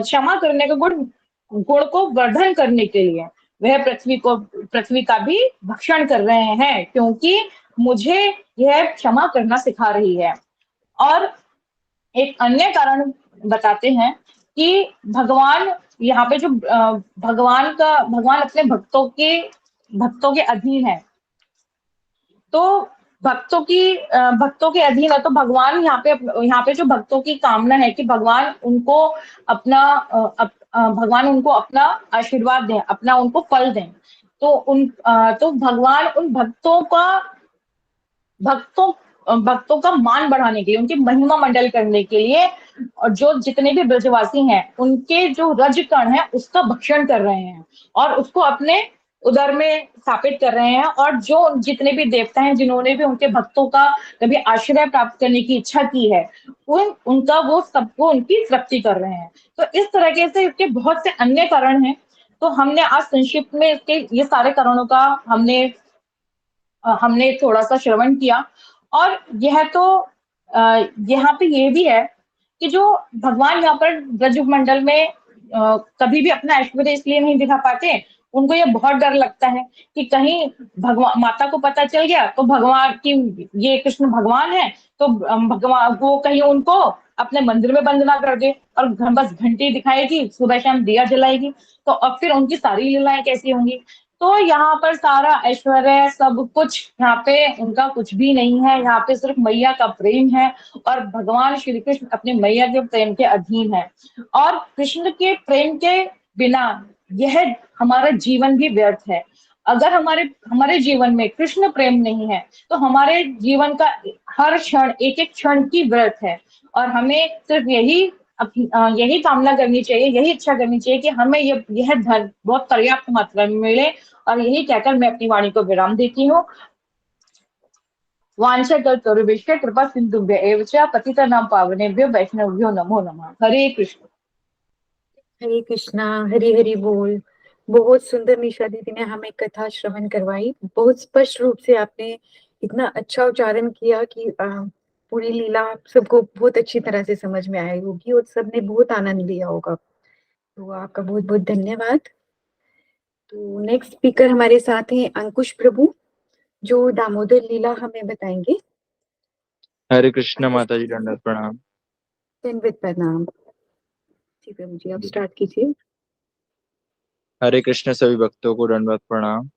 S3: क्षमा करने का गुण को वर्धन करने के लिए वह पृथ्वी का भी भक्षण कर रहे हैं, क्योंकि मुझे यह क्षमा करना सिखा रही है। और एक अन्य कारण बताते हैं कि भगवान यहाँ पे जो भगवान अपने भक्तों के अधीन है। तो भक्तों के अधीन है, तो भगवान यहाँ पे जो भक्तों की कामना है कि भगवान उनको अपना आशीर्वाद दें, अपना उनको फल दें। तो भगवान उन भक्तों भक्तों का मान बढ़ाने के लिए, उनकी महिमा मंडल करने के लिए, और जो जितने भी ब्रजवासी हैं उनके जो रज कण है उसका भक्षण कर रहे हैं और उसको अपने उदर में स्थापित कर रहे हैं। और जो जितने भी देवता हैं जिन्होंने भी उनके भक्तों का कभी आश्रय प्राप्त करने की इच्छा की है, उनका वो सबको उनकी तृप्ति कर रहे हैं। तो इस तरीके से इसके बहुत से अन्य कारण हैं। तो हमने आज संक्षिप्त में इसके ये सारे कारणों का हमने थोड़ा सा श्रवण किया। और यह तो यहाँ पे ये भी है कि जो भगवान यहाँ पर ब्रज मंडल में कभी भी अपना ऐश्वर्य इसलिए नहीं दिखा पाते, उनको ये बहुत डर लगता है कि कहीं भगवान माता को पता चल गया तो भगवान की ये कृष्ण भगवान है, तो भगवान वो कहीं उनको अपने मंदिर में बंद ना कर दे और बस घंटी दिखाएगी, सुबह शाम दिया जलाएगी। तो अब फिर उनकी सारी लीलाएं कैसी होंगी। तो यहाँ पर सारा ऐश्वर्य सब कुछ यहाँ पे उनका कुछ भी नहीं है, यहाँ पे सिर्फ मैया का प्रेम है, और भगवान श्री कृष्ण अपने मैया के प्रेम के अधीन है। और कृष्ण के प्रेम के बिना यह हमारा जीवन भी व्यर्थ है। अगर हमारे हमारे जीवन में कृष्ण प्रेम नहीं है तो हमारे जीवन का हर क्षण एक एक क्षण की व्यर्थ है। और हमें सिर्फ यही कामना करनी चाहिए, यही इच्छा करनी चाहिए कि हमें यह धन बहुत पर्याप्त मात्रा में मिले। और यही कहकर मैं अपनी वाणी को विराम देती हूँ। वाञ्छाकल्पतरुभ्यश्च कृपा सिन्धुभ्य एव च पतितानां पावनेभ्यो वैष्णवेभ्यो नमो नमः। हरे कृष्ण।
S1: हरे कृष्णा। हरि हरि बोल। बहुत सुंदर निशा दीदी ने हमें कथा श्रवण करवाई। बहुत स्पष्ट रूप से आपने इतना अच्छा उच्चारण किया कि पूरी लीला आप सबको बहुत अच्छी तरह से समझ में आई होगी और सबने बहुत आनंद लिया होगा। तो आपका बहुत बहुत धन्यवाद। तो नेक्स्ट स्पीकर हमारे साथ हैं अंकुश प्रभु, जो दामोदर लीला हमें बताएंगे।
S4: हरे कृष्ण माता जी, दंडवत प्रणाम।
S1: दंडवत प्रणाम। ठीक है, मुझे आप स्टार्ट कीजिए।
S4: हरे कृष्ण सभी भक्तों को दंडवत प्रणाम।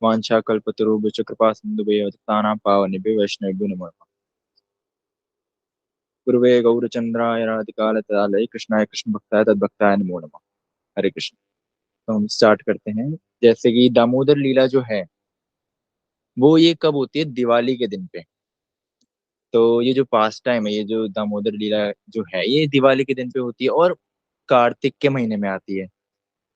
S4: वांछा कल्पतरुभ्यश्च कृपा सिन्धुभ्येव पतितानां पावनेभ्यो वैष्णवेभ्यो नमो नमः। गुरुवे गौरचंद्राय राधिकालय कृष्णाय कृष्ण भक्ताय तद्भक्ताय नमो नमः। हरे कृष्ण। तो हम स्टार्ट करते हैं। जैसे कि दामोदर लीला जो है वो ये कब होती है, दिवाली के दिन पे। तो ये जो पास टाइम है, ये जो दामोदर लीला जो है ये दिवाली के दिन पे होती है। और कार्तिक के महीने में आती है।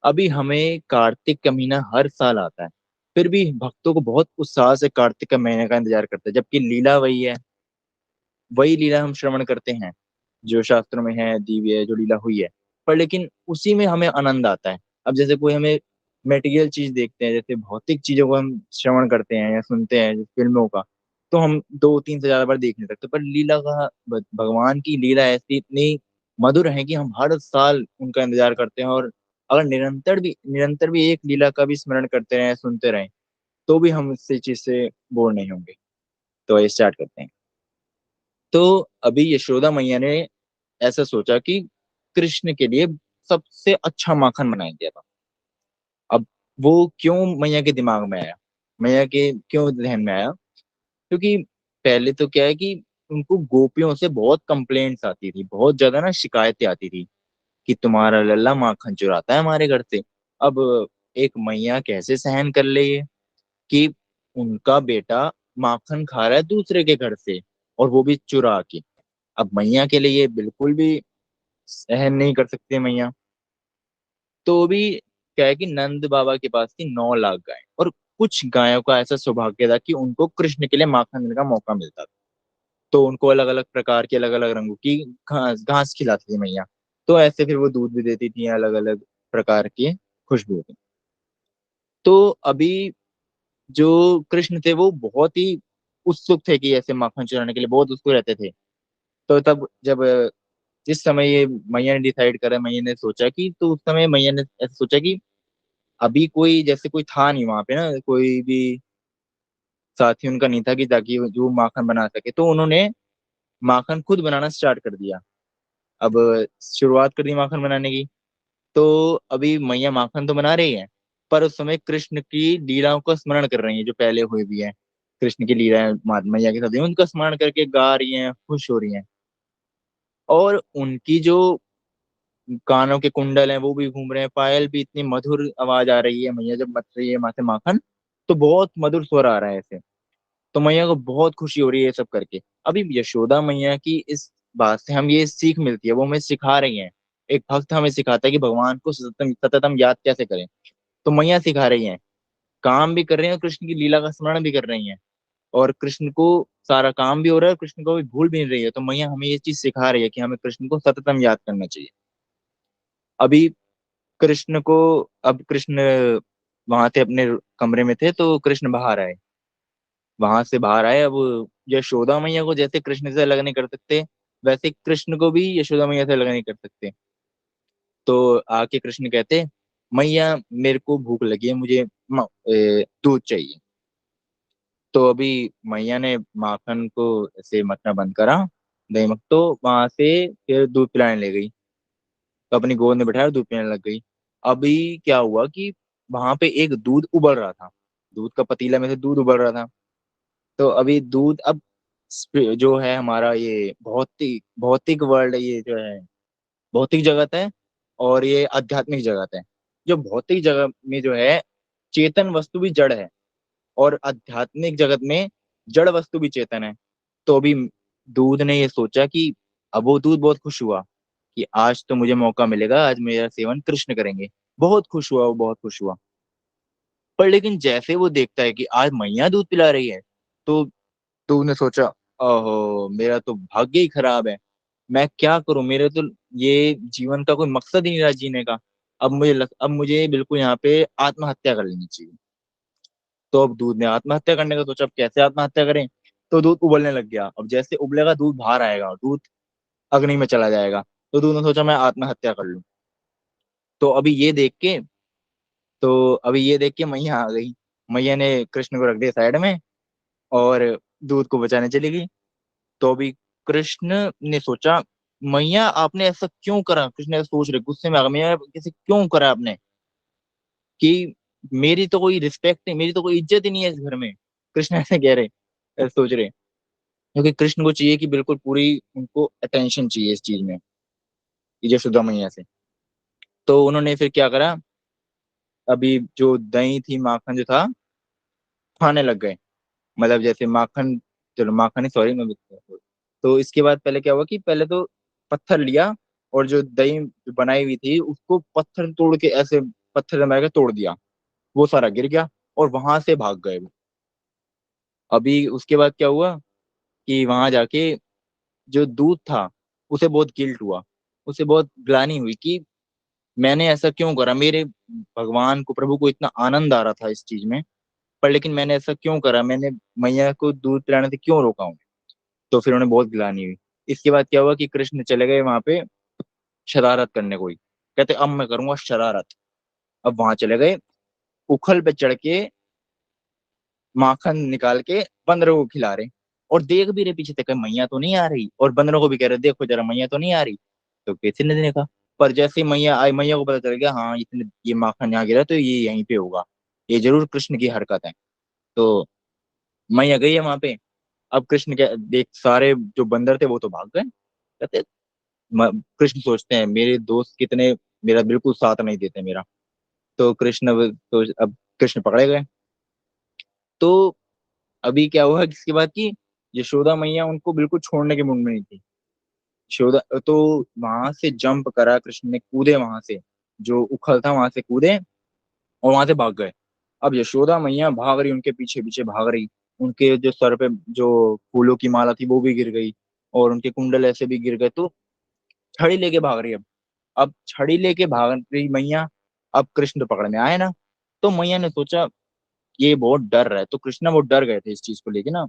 S4: अभी हमें कार्तिक का महीना हर साल आता है, फिर भी भक्तों को बहुत उत्साह से कार्तिक का महीने का इंतजार करते हैं, जबकि लीला वही है, वही लीला हम श्रवण करते हैं जो शास्त्रों में है, दिव्य है, जो लीला हुई है। पर लेकिन उसी में हमें आनंद आता है। अब जैसे कोई हमें मेटेरियल चीज देखते हैं, जैसे भौतिक चीजों को हम श्रवण करते हैं या सुनते हैं जैसे फिल्मों का, तो हम 2-3 से ज्यादा बार देख नहीं सकते। पर लीला का, भगवान की लीला ऐसी इतनी मधुर है कि हम हर साल उनका इंतजार करते हैं। और अगर निरंतर भी एक लीला का भी स्मरण करते रहें, सुनते रहें, तो भी हम इस चीज से बोर नहीं होंगे। तो ये स्टार्ट करते हैं। तो अभी यशोदा मैया ने ऐसा सोचा कि कृष्ण के लिए सबसे अच्छा माखन बनाया गया था। अब वो क्यों मैया के दिमाग में आया, मैया के क्यों ध्यान में आया? क्योंकि पहले तो क्या है कि उनको गोपियों से बहुत कंप्लेंट्स आती थी, बहुत ज्यादा ना शिकायतें आती थी कि तुम्हारा लल्ला माखन चुराता है हमारे घर से। अब एक मैया कैसे सहन कर ले ये कि उनका बेटा माखन खा रहा है दूसरे के घर से, और वो भी चुरा के। अब मैया के लिए ये बिल्कुल भी सहन नहीं कर सकते मैया। तो भी क्या है कि नंद बाबा के पास थी 9 लाख गाय, और कुछ गायों का ऐसा सौभाग्य था कि उनको कृष्ण के लिए माखन देने का मौका मिलता था। तो उनको अलग अलग प्रकार की, अलग अलग रंगों की घास घास खिलाती थी मैया। तो ऐसे फिर वो दूध भी देती थी, अलग अलग प्रकार की खुशबू थी। तो अभी जो कृष्ण थे वो बहुत ही उत्सुक थे कि ऐसे माखन चुराने के लिए बहुत उत्सुक रहते थे। तो तब जब जिस समय ये मैया ने डिसाइड करा, मैया ने सोचा कि, तो उस समय मैया ने ऐसा सोचा कि अभी कोई जैसे कोई था नहीं वहां पे ना, कोई भी साथी उनका नहीं था कि ताकि जो माखन बना सके। तो उन्होंने माखन खुद बनाना स्टार्ट कर दिया। अब शुरुआत कर दी माखन बनाने की। तो अभी मैया माखन तो बना रही है, पर उस समय कृष्ण की लीलाओं का स्मरण कर रही है जो पहले हुई भी है। कृष्ण की लीलाएं मैया के साथ हुई, उनका स्मरण करके गा रही हैं, खुश हो रही हैं। और उनकी जो कानों के कुंडल हैं वो भी घूम रहे हैं, पायल भी, इतनी मधुर आवाज आ रही है मैया जब मथ रही है माथे माखन, तो बहुत मधुर स्वर आ रहा है ऐसे। तो मैया को बहुत खुशी हो रही है ये सब करके। अभी यशोदा मैया की इस बात से हम ये सीख मिलती है, वो हमें सिखा रही हैं। एक भक्त हमें सिखाता है कि भगवान को सततम सततम याद कैसे करें। तो मैया सिखा रही हैं, काम भी कर रही हैं और कृष्ण की लीला का स्मरण भी कर रही हैं, और कृष्ण को सारा काम भी हो रहा है, कृष्ण को भी भूल भी नहीं रही है। तो मैया हमें ये चीज सिखा रही है कि हमें कृष्ण को सततम याद करना चाहिए। अभी कृष्ण को, अब कृष्ण वहां थे, अपने कमरे में थे, तो कृष्ण बाहर आए, वहां से बाहर आए। अब यशोदा मैया को जैसे कृष्ण से अलग नहीं कर सकते, वैसे कृष्ण को भी यशोदा मैया से अलग नहीं कर सकते। तो आके कृष्ण कहते, मैया मेरे को भूख लगी है, मुझे दूध चाहिए। तो अभी मैया ने माखन को ऐसे मथना बंद करा, दही मख, तो वहां से फिर दूध पिलाने ले गई। तो अपनी गोद में बैठाया और दूध पीने लग गई। अभी क्या हुआ कि वहां पे एक दूध उबल रहा था, दूध का पतीला में से दूध उबल रहा था। तो अभी दूध, अब जो है हमारा ये भौतिक भौतिक वर्ल्ड, ये जो है भौतिक जगत है, और ये आध्यात्मिक जगत है। जो भौतिक जगत में जो है चेतन वस्तु भी जड़ है, और आध्यात्मिक जगत में जड़ वस्तु भी चेतन है। तो अभी दूध ने ये सोचा कि, अब वो दूध बहुत खुश हुआ कि आज तो मुझे मौका मिलेगा, आज मेरा सेवन कृष्ण करेंगे। बहुत खुश हुआ, वो बहुत खुश हुआ। पर लेकिन जैसे वो देखता है कि आज मैया दूध पिला रही है, तो ने सोचा, ओहो मेरा तो भाग्य ही खराब है, मैं क्या करूं, मेरे तो ये जीवन का कोई मकसद ही नहीं रहा जीने का। अब मुझे बिल्कुल यहाँ पे आत्महत्या कर लेनी चाहिए। तो अब दूध ने आत्महत्या करने का सोचा, अब कैसे आत्महत्या करें? तो दूध उबलने लग गया। अब जैसे उबलेगा दूध बाहर आएगा, दूध अग्नि में चला जाएगा। तो दूध ने सोचा मैं आत्महत्या कर लूं। तो अभी ये देख के मैया आ गई। मैया ने कृष्ण को रख दिया साइड में, और दूध को बचाने चली गई। तो अभी कृष्ण ने सोचा, मैया आपने ऐसा क्यों करा? कृष्ण ऐसा सोच रहे, गुस्से में आ गया, मैया कैसे क्यों करा आपने, कि मेरी तो कोई रिस्पेक्ट नहीं, मेरी तो कोई इज्जत ही नहीं है इस घर में। कृष्ण ऐसे कह रहे, ऐसे सोच रहे, क्योंकि कृष्ण को चाहिए कि बिल्कुल पूरी उनको अटेंशन चाहिए इस चीज में, यशोदा मैया से। तो उन्होंने फिर क्या करा, अभी जो दही थी, माखन जो था, खाने लग गए। मतलब जैसे माखन, चलो माखन ही, सॉरी मैं, तो इसके बाद पहले क्या हुआ कि पहले तो पत्थर लिया, और जो दही बनाई हुई थी उसको पत्थर तोड़ के ऐसे पत्थर जमा के तोड़ दिया, वो सारा गिर गया और वहां से भाग गए वो। अभी उसके बाद क्या हुआ कि वहां जाके जो दूध था उसे बहुत गिल्ट हुआ, उसे बहुत ग्लानि हुई कि मैंने ऐसा क्यों करा, मेरे भगवान को प्रभु को इतना आनंद आ रहा था इस चीज में, पर लेकिन मैंने ऐसा क्यों करा, मैंने मैया को दूध पिलाने से क्यों रोका हूँ। तो फिर उन्हें बहुत गिलानी हुई। इसके बाद क्या हुआ कि कृष्ण चले गए वहां पे शरारत करने को ही, कहते अब मैं करूंगा शरारत। अब वहां चले गए, उखल पे चढ़ के माखन निकाल के बंदरों को खिला रहे, और देख भी रहे पीछे से कहीं मैया तो नहीं आ रही, और बंदरों को भी कह रहे देखो जरा मैया तो नहीं आ रही। तो किसी ने देखा, पर जैसे ही मैया आई, मैया को पता चल गया हाँ इसने ये माखन यहाँ गिरा तो ये यहीं पे होगा, ये जरूर कृष्ण की हरकत है। तो मैया गई है वहां पे। अब कृष्ण के देख सारे जो बंदर थे वो तो भाग गए, कहते कृष्ण सोचते हैं मेरे दोस्त कितने मेरा बिल्कुल साथ नहीं देते मेरा। तो तो अब कृष्ण पकड़े गए। तो अभी क्या हुआ कि इसके बाद की यशोदा मैया उनको बिल्कुल छोड़ने के मूड में नहीं थी। यशोदा तो वहां से जंप करा कृष्ण ने, कूदे वहां से, जो उखल था वहां से कूदे और वहां से भाग गए। अब यशोदा मैया भाग रही, उनके पीछे पीछे भाग रही, उनके जो सर पे जो फूलों की माला थी वो भी गिर गई और उनके कुंडल ऐसे भी गिर गए। तो छड़ी लेके भाग रही है। अब छड़ी लेके भाग रही मैया, अब कृष्ण तो पकड़ में आए ना। तो मैया ने सोचा ये बहुत डर रहा है, तो कृष्णा वो डर गए थे इस चीज को लेके ना,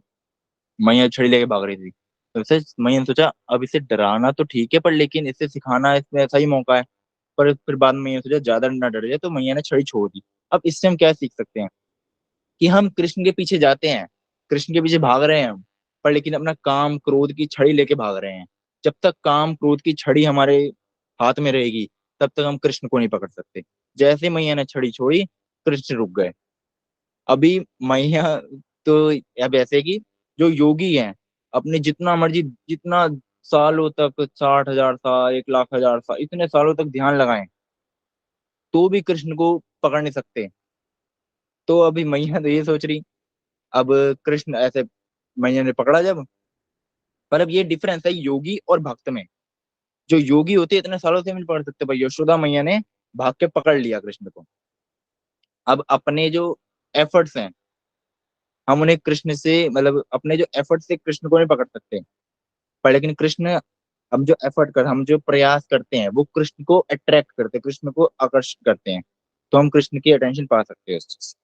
S4: मैया छड़ी लेके भाग रही थी। तो इसे मैया ने सोचा अब इसे डराना तो ठीक है पर लेकिन इसे सिखाना इसमें ऐसा ही मौका है। पर फिर बाद में मैया ने सोचा ज्यादा ना डर जाए, तो मैया ने छड़ी छोड़ दी। अब इससे हम क्या सीख सकते हैं कि हम कृष्ण के पीछे जाते हैं, कृष्ण के पीछे भाग रहे हैं हम, पर लेकिन अपना काम क्रोध की छड़ी लेके भाग रहे हैं। जब तक काम क्रोध की छड़ी हमारे हाथ में रहेगी तब तक हम कृष्ण को नहीं पकड़ सकते। जैसे मैया ने छड़ी छोड़ी, कृष्ण रुक गए। अभी मैया तो अब ऐसे कि जो योगी हैं अपने जितना मर्जी जितना सालों तक 60,000 साल 1,00,000 साल इतने सालों तक ध्यान लगाएं तो भी कृष्ण को पकड़ नहीं सकते। तो अभी मैया तो ये सोच रही, अब कृष्ण ऐसे मैया ने पकड़ा जब, पर अब ये डिफरेंस है योगी और भक्त में। जो योगी होते हैं इतने सालों से नहीं पकड़ सकते, भाई यशोदा मैया ने भाग के पकड़ लिया कृष्ण को। अब अपने जो एफर्ट्स हैं हम उन्हें कृष्ण से मतलब अपने जो एफर्ट से कृष्ण को नहीं पकड़ सकते, पर लेकिन कृष्ण हम जो एफर्ट कर हम जो प्रयास करते हैं वो कृष्ण को अट्रैक्ट करते हैं, कृष्ण को आकर्षित करते हैं, तो हम कृष्ण की अटेंशन पा सकते हैं उस चीज से।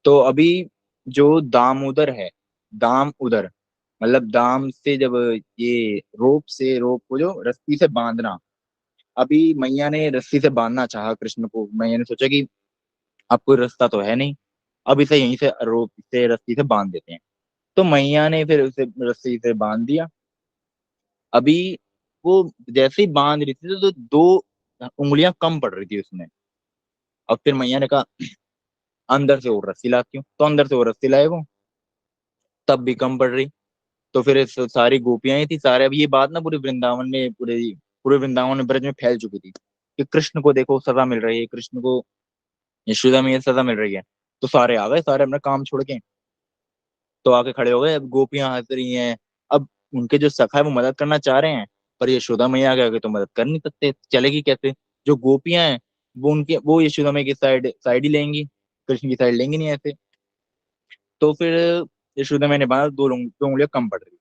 S4: तो अभी जो दामोदर है, दाम उदर मतलब दाम से जब ये रोप को जो रस्सी से बांधना, अभी मैया ने रस्सी से बांधना चाहा कृष्ण को। मैया ने सोचा कि अब कोई रास्ता तो है नहीं, अब इसे यहीं से रोप से रस्सी से बांध देते हैं। तो मैया ने फिर उसे रस्सी से बांध दिया। अभी वो जैसे ही बांध रही थी तो दो उंगलियां कम पड़ रही थी उसमें। अब फिर मैया ने कहा अंदर से और रस्सी लाती हूँ, तो अंदर से और रस्सी लाए वो, तब भी कम पड़ रही। तो फिर सारी गोपियां ही थी सारे, अब ये बात ना पूरे वृंदावन में पूरे पूरे वृंदावन में ब्रज में फैल चुकी थी कि कृष्ण को देखो सजा मिल रही है, कृष्ण को यशोदा में ये सजा मिल रही है। तो सारे आ गए, सारे अपना काम छोड़ के तो आके खड़े हो गए। अब गोपियां हंस रही हैं। अब उनके जो सखा है वो मदद करना चाह रहे हैं, पर यशोदा मैया आगे आगे तो मदद कर नहीं सकते, चलेगी कैसे। जो गोपियां हैं वो यशोदा मैया की साइड साइड ही लेंगी, कृष्ण की साइड लेंगी नहीं ऐसे। तो फिर यशोदा मैया ने बांधा, दो उंगलियां कम पड़ रही।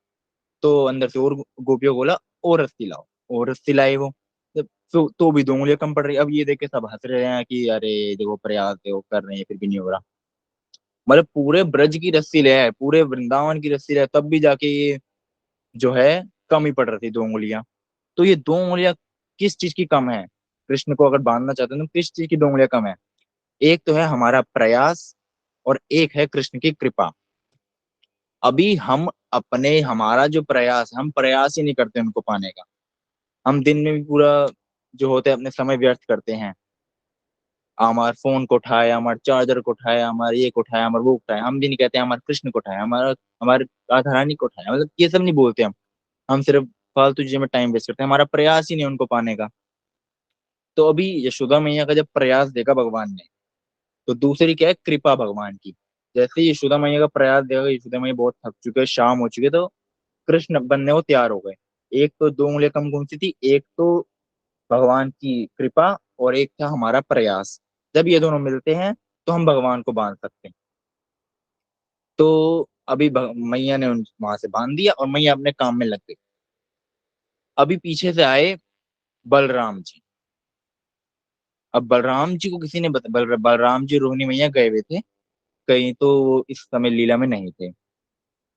S4: तो अंदर से और गोपियों को बोला और रस्सी लाओ, और रस्सी लाई वो। तो भी दो उंगलियां कम पड़ रही। अब ये देख के सब हंस रहे हैं कि अरे देखो प्रयास देखो कर रहे हैं फिर भी नहीं हो रहा। मतलब पूरे ब्रज की रस्सी ले आए, पूरे वृंदावन की रस्सी ले आए, तब भी जाके ये जो है कम ही पड़ रही थी दो उंगलियां। तो ये दो उंगलियां किस चीज की कम है, कृष्ण को अगर बांधना चाहते हैं तो किस चीज की दो उंगलियां कम है। एक तो है हमारा प्रयास और एक है कृष्ण की कृपा। अभी हम अपने हमारा जो प्रयास हम प्रयास ही नहीं करते उनको पाने का। हम दिन में भी पूरा जो होता है अपने समय व्यर्थ करते हैं, हमारे फोन को उठाया, हमारे चार्जर को उठाया, हमारे ये को उठाया, हमारे वो उठाया, हम भी नहीं कहते हमारे कृष्ण को उठाया, हमारा हमारे राधा रानी को उठाया, मतलब ये सब नहीं बोलते हम सिर्फ फालतू चीजों में टाइम वेस्ट करते हैं, हमारा प्रयास ही नहीं उनको पाने का। तो अभी यशोदा मैया का जब प्रयास देखा भगवान ने, तो दूसरी क्या है कृपा भगवान की। जैसे ही यशोदा मैया का प्रयास देखा, यशोदा मैया बहुत थक चुके, शाम हो चुके, तो कृष्ण बनने को तैयार हो गए। एक तो 2 उंगलियां कम कौन सी थी, एक तो भगवान की कृपा और एक था हमारा प्रयास। जब ये दोनों मिलते हैं तो हम भगवान को बांध सकते हैं। तो अभी मैया ने उन वहां से बांध दिया और मैया अपने काम में लग गई। अभी पीछे से आए बलराम जी। अब बलराम जी को किसी ने बलराम जी रोहिणी मैया गए हुए थे कहीं, तो वो इस समय लीला में नहीं थे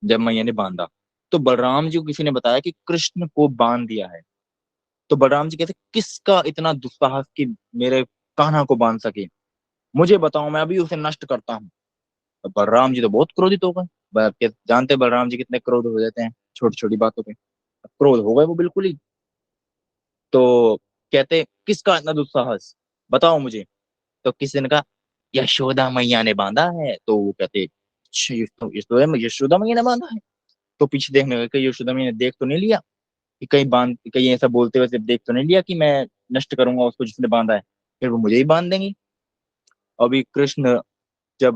S4: जब मैया ने बांधा। तो बलराम जी को किसी ने बताया कि कृष्ण को बांध दिया है। तो बलराम जी कहते, किसका इतना दुस्साहस कि मेरे कान्हा को बांध सके, मुझे बताओ, मैं अभी उसे नष्ट करता हूँ। तो बलराम जी तो बहुत क्रोधित हो गए। जानते हैं बलराम जी कितने क्रोध हो जाते हैं छोटी छोटी बातों पे। क्रोध हो गए वो बिल्कुल ही। तो कहते, किसका इतना दुस्साहस, बताओ मुझे। तो किसी ने कहा, यशोदा मैया ने बांधा है। तो वो कहते, "अच्छा, यशोदा मैया ने बांधा है।" तो पीछे देखने लगे कि यशोदा मैया ने देख तो नहीं लिया कि कहीं ऐसा बोलते हुए सिर्फ देख तो नहीं लिया कि मैं नष्ट करूंगा उसको जिसने बांधा है, फिर वो मुझे ही बांध देंगी। अभी कृष्ण जब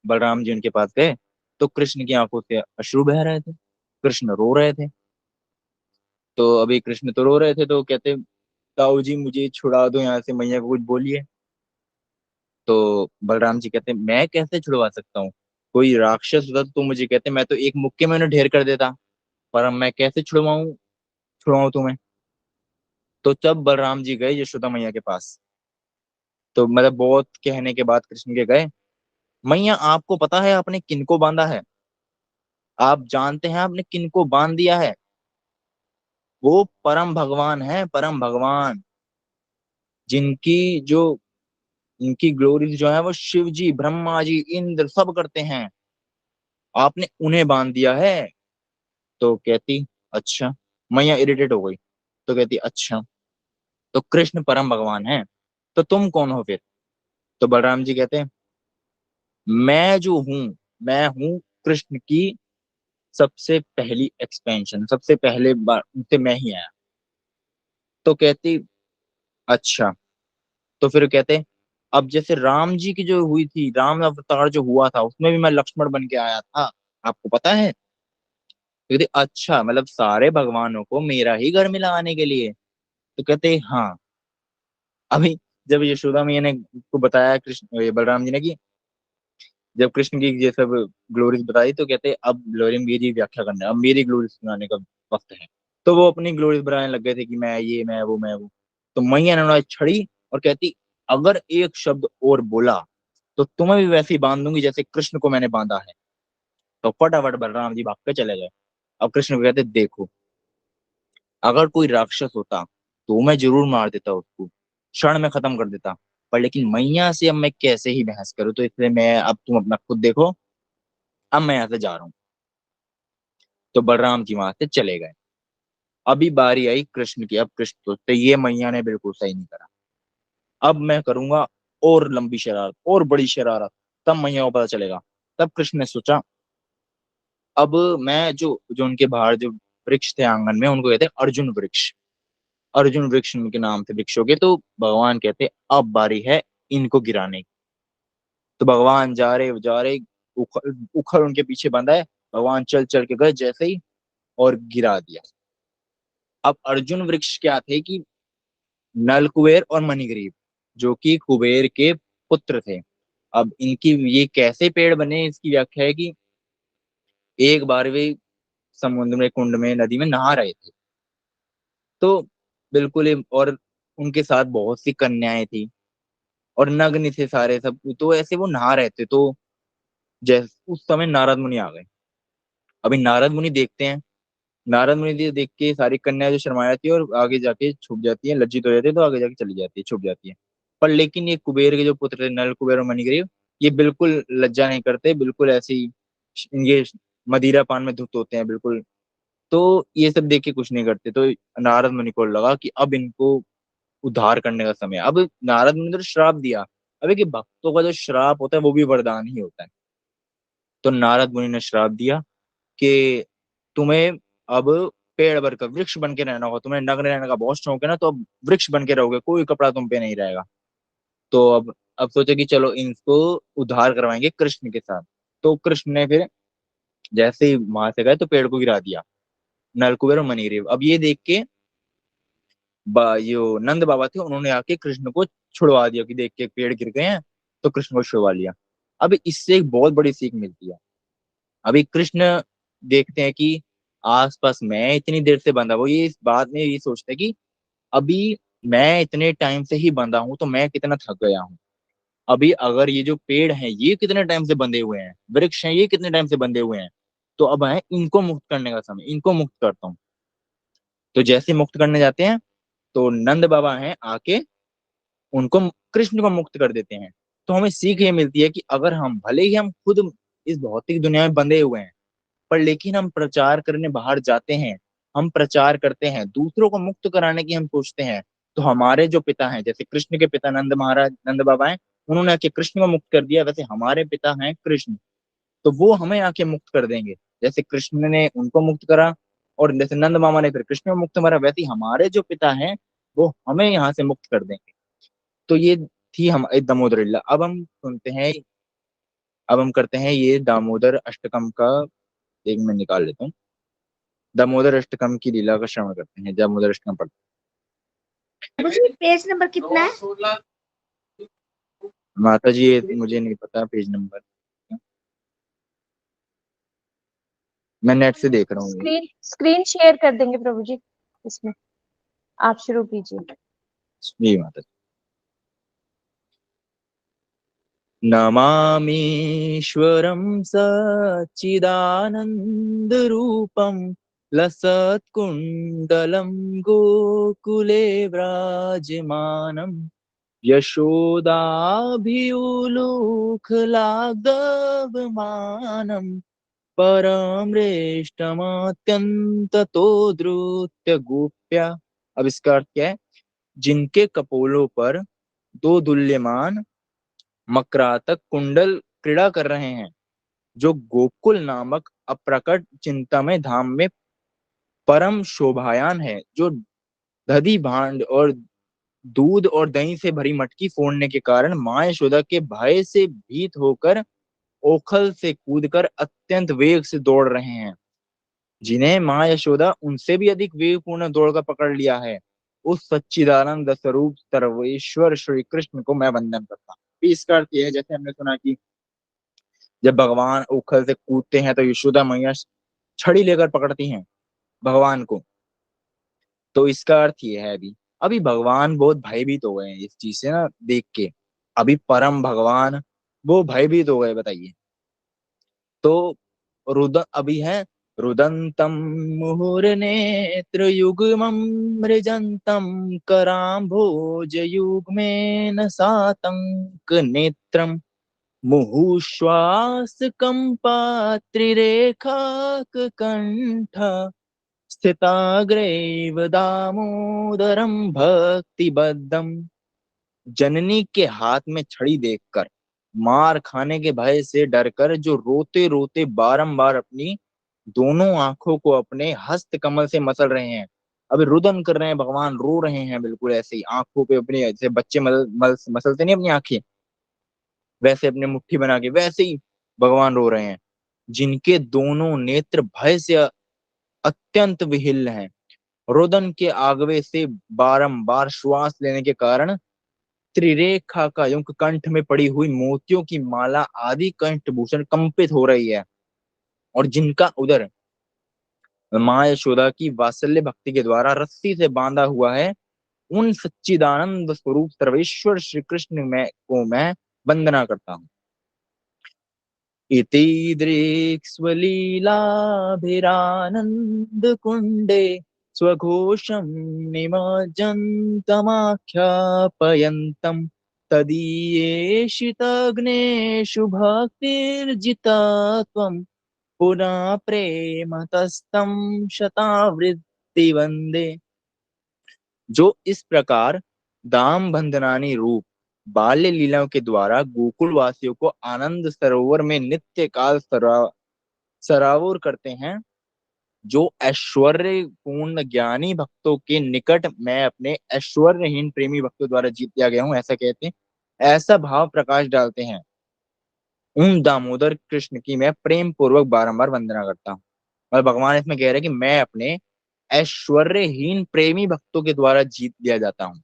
S4: बलराम जी उनके पास गए तो कृष्ण की आंखों से अश्रु बह रहे थे, कृष्ण रो रहे थे। तो अभी कृष्ण तो रो रहे थे तो कहते, ताऊ जी मुझे छुड़ा दो यहाँ से, मैया को कुछ बोलिए। तो बलराम जी कहते, मैं कैसे छुड़वा सकता हूँ, कोई राक्षस होता तो मुझे कहते, मैं तो एक मुक्के में उन्हें ढेर कर देता, पर अब मैं कैसे छुड़वाऊं तुम्हें। तो तब बलराम जी गए यशोदा मैया के पास। तो मतलब बहुत कहने के बाद कृष्ण के गए, मैया आपको पता है आपने किनको बांधा है, आप जानते हैं आपने किनको बांध दिया है, वो परम भगवान है, परम भगवान, जिनकी जो इनकी ग्लोरीज जो है वो शिव जी, ब्रह्मा जी, इंद्र सब करते हैं, आपने उन्हें बांध दिया है। तो कहती, अच्छा। मैया इरिटेट हो गई। तो कहती, अच्छा, तो कृष्ण परम भगवान है, तो तुम कौन हो फिर। तो बलराम जी कहते हैं, मैं जो हूं, मैं हूं कृष्ण की सबसे पहली एक्सपेंशन, सबसे पहले बार उनसे मैं ही आया। तो कहती, अच्छा। तो फिर कहते, अब जैसे राम जी की जो हुई थी, राम अवतार जो हुआ था उसमें भी मैं लक्ष्मण बन के आया था, आपको पता है। तो कहते, अच्छा, मतलब सारे भगवानों को मेरा ही घर मिला आने के लिए। तो कहते, हाँ। अभी जब यशोदा मैया ने को बताया कृष्ण ये बलराम जी ने कि जब कृष्ण की ये सब ग्लोरीज बताई, तो कहते, अब ग्लोरी मेरी व्याख्या करना है, अब मेरी ग्लोरीज सुनाने का वक्त है। तो वो अपनी ग्लोरीज बनाने लग गए थे कि मैं ये, मैं वो। तो मैया ने उन्हें छड़ी और कहती, अगर एक शब्द और बोला तो तुम्हें भी वैसे ही बांध दूंगी जैसे कृष्ण को मैंने बांधा है। तो फटाफट बलराम जी भाग के चले गए। अब कृष्ण को कहते, देखो, अगर कोई राक्षस होता तो मैं जरूर मार देता उसको, क्षण में खत्म कर देता, पर लेकिन मैया से अब मैं कैसे ही बहस करूं, तो इसलिए मैं, अब तुम अपना खुद देखो, अब मैं यहाँ से जा रहा हूँ। तो बलराम जी वहां से चले गए। अभी बारी आई कृष्ण की। अब कृष्ण सोचते, ये मैया ने बिल्कुल सही नहीं करा, अब मैं करूंगा और लंबी शरारत और बड़ी शरारत, तब मैया को पता चलेगा। तब कृष्ण ने सोचा, अब मैं जो जो उनके बाहर जो वृक्ष थे आंगन में, उनको कहते हैं अर्जुन वृक्ष। अर्जुन वृक्ष उनके नाम थे वृक्षों के। तो भगवान कहते, अब बारी है इनको गिराने की। तो भगवान जा रहे, उखड़ उखड़ उनके पीछे बंधा है, भगवान चल चल के गए जैसे ही और गिरा दिया। अब अर्जुन वृक्ष क्या थे कि नल कुबेर और मणिग्रीव, जो कि कुबेर के पुत्र थे। अब इनकी ये कैसे पेड़ बने, इसकी व्याख्या है कि एक बार वे समुद्र में, कुंड में, नदी में नहा रहे थे। तो बिल्कुल और उनके साथ बहुत सी कन्याएं थी और नग्न थे सारे सब, तो ऐसे वो नहा रहे थे। तो जैसे उस समय नारद मुनि आ गए। अभी नारद मुनि देखते हैं, नारद मुनि देख के सारी कन्याएं जो शर्मा जाती है और आगे जाके छुप जाती है, लज्जित हो जाती है, तो आगे जाके चली जाती है, छुप जाती है। पर लेकिन ये कुबेर के जो पुत्र थे, नल कुबेर और मणिग्रीव, ये बिल्कुल लज्जा नहीं करते, बिल्कुल ऐसे ही ये मदिरा पान में धुत होते हैं बिल्कुल। तो ये सब देख के कुछ नहीं करते। तो नारद मुनि को लगा कि अब इनको उद्धार करने का समय है। अब नारद मुनि ने तो श्राप दिया, अब कि भक्तों का जो श्राप होता है वो भी वरदान ही होता है। तो नारद मुनि ने श्राप दिया कि तुम्हें अब पेड़ भर कर वृक्ष बन के रहना होगा, तुम्हें नग्न रहने का बहुत शौक है ना, तो अब वृक्ष बन के रहोगे, कोई कपड़ा तुम पे नहीं रहेगा। तो अब सोचे कि चलो इनको उद्धार करवाएंगे कृष्ण के साथ। तो कृष्ण ने फिर जैसे ही वहां से गए तो पेड़ को गिरा दिया। नलकुबेर और मणिग्रीव। अब ये देख के जो नंद बाबा थे उन्होंने आके कृष्ण को छुड़वा दिया कि देख के पेड़ गिर गए हैं, तो कृष्ण को छुड़वा लिया। अब इससे एक बहुत बड़ी सीख मिलती है। अभी कृष्ण देखते हैं कि आसपास मैं इतनी देर से बंधा, वो ये इस बात में ये सोचते हैं कि अभी मैं इतने टाइम से ही बंधा हूं तो मैं कितना थक गया हूं। अभी अगर ये जो पेड़ हैं ये कितने टाइम से बंधे हुए हैं, वृक्ष हैं ये कितने टाइम से बंधे हुए हैं, तो अब है इनको मुक्त करने का समय, इनको मुक्त करता हूँ। तो जैसे मुक्त करने जाते हैं तो नंद बाबा हैं आके उनको, कृष्ण को मुक्त कर देते हैं। तो हमें सीख ये मिलती है कि अगर हम भले ही हम खुद इस भौतिक दुनिया में बंधे हुए हैं, पर लेकिन हम प्रचार करने बाहर जाते हैं, हम प्रचार करते हैं, दूसरों को मुक्त कराने की हम सोचते हैं, तो हमारे जो पिता हैं, जैसे कृष्ण के पिता नंद महाराज नंद बाबा हैं, उन्होंने आके कृष्ण को मुक्त कर दिया, वैसे हमारे पिता हैं कृष्ण, तो वो हमें आके मुक्त कर देंगे। जैसे कृष्ण ने उनको मुक्त करा और जैसे नंद मामा ने फिर कृष्ण को मुक्त करा, वैसे ही हमारे जो पिता हैं वो हमें यहाँ से मुक्त कर देंगे। तो ये थी हम एक दामोदर लीला। अब हम सुनते हैं, अब हम करते हैं ये दामोदर अष्टकम का, एक मिनट निकाल लेता हूँ, दामोदर अष्टकम की लीला का श्रवण करते हैं। दामोदर अष्टकम पढ़ते
S2: मुझे पेज नंबर कितना है?
S4: हैं। माता जी ये मुझे नहीं पता पेज नंबर, मैं नेट से देख रहा हूँ ये।
S5: स्क्रीन स्क्रीन शेयर कर देंगे प्रभु जी इसमें, आप शुरू कीजिए।
S4: जी माता जी। नमामीश्वरं सच्चिदानन्दरूपं लसत्कुण्डलं गोकुले व्राजमानं यशोदाभियुलुखलाग्धवमानं परमृष्टमत्यन्ततो धृत्य गोप्या। अब इसका अर्थ क्या है? जिनके कपोलों पर दो दुल्यमान मकरातक कुंडल क्रीड़ा कर रहे हैं, जो गोकुल नामक अप्रकट चिंतामय धाम में परम शोभायान है, जो दधी भांड और दूध और दही से भरी मटकी फोड़ने के कारण माँ यशोदा के भय से भीत होकर ओखल से कूदकर अत्यंत वेग से दौड़ रहे हैं, जिन्हें माँ यशोदा उनसे भी अधिक वेगपूर्ण दौड़ कर पकड़ लिया है, उस सच्चिदानंद स्वरूप सर्वेश्वर श्री कृष्ण को मैं वंदन करता हूँ। इसका अर्थ यह है, जैसे हमने सुना कि जब भगवान उखल से कूदते हैं तो यशोदा मैया छड़ी लेकर पकड़ती हैं भगवान को, तो इसका अर्थ ये है अभी अभी भगवान बहुत भयभीत हो गए हैं इस चीज से ना देख के। अभी परम भगवान वो भयभीत हो गए, बताइए। तो रुदन अभी है, रुदंतम मुहुर्नेत्र युग्मं मृजंतम कराम्भोज युग्मेन सातंक नेत्रम मुहुश्वास कंपात्रिरेखाक कंठ स्थिताग्रैव दामोदरम भक्तिबद्धम। जननी के हाथ में छड़ी देखकर, मार खाने के भय से डरकर जो रोते रोते बारंबार अपनी दोनों आंखों को अपने हस्त कमल से मसल रहे हैं, अभी रुदन कर रहे हैं, भगवान रो रहे हैं, बिल्कुल ऐसे ही आंखों पे अपने, जैसे बच्चे मसलते नहीं अपनी आंखें, वैसे अपने मुट्ठी बना के वैसे ही भगवान रो रहे हैं, जिनके दोनों नेत्र भय से अत्यंत विहिल हैं। रुदन के आगवे से बारंबार श्वास लेने के कारण त्रिरेखा का युग कंठ में पड़ी हुई मोतियों की माला आदि कंठभूषण कंपित हो रही है, और जिनका उदर माँ यशोदा की वात्सल्य भक्ति के द्वारा रस्सी से बांधा हुआ है, उन सच्चिदानंद स्वरूप सर्वेश्वर श्री कृष्ण में को मैं वंदना करता हूँ। इति दृक्स्वलीलाभिरानन्द कुंडे स्वघोषं निमज्जन्तमाख्यापयन्तम् तदीयेषितग्नेषु भक्तिर्जिता त्वं पुनः प्रेमतस्तं शतावृत्ति वन्दे। जो इस प्रकार दाम बंधनानी रूप बाल्य लीलाओं के द्वारा गोकुल वासियों को आनंद सरोवर में नित्य काल सरावोर करते हैं, जो ऐश्वर्य पूर्ण ज्ञानी भक्तों के निकट मैं अपने ऐश्वर्यहीन प्रेमी भक्तों द्वारा जीत लिया गया हूँ, ऐसा कहते हैं, ऐसा भाव प्रकाश डालते हैं, उन दामोदर कृष्ण की मैं प्रेम पूर्वक बारंबार वंदना करता हूँ। और भगवान इसमें कह रहे हैं कि मैं अपने ऐश्वर्यहीन प्रेमी भक्तों के द्वारा जीत लिया जाता हूँ।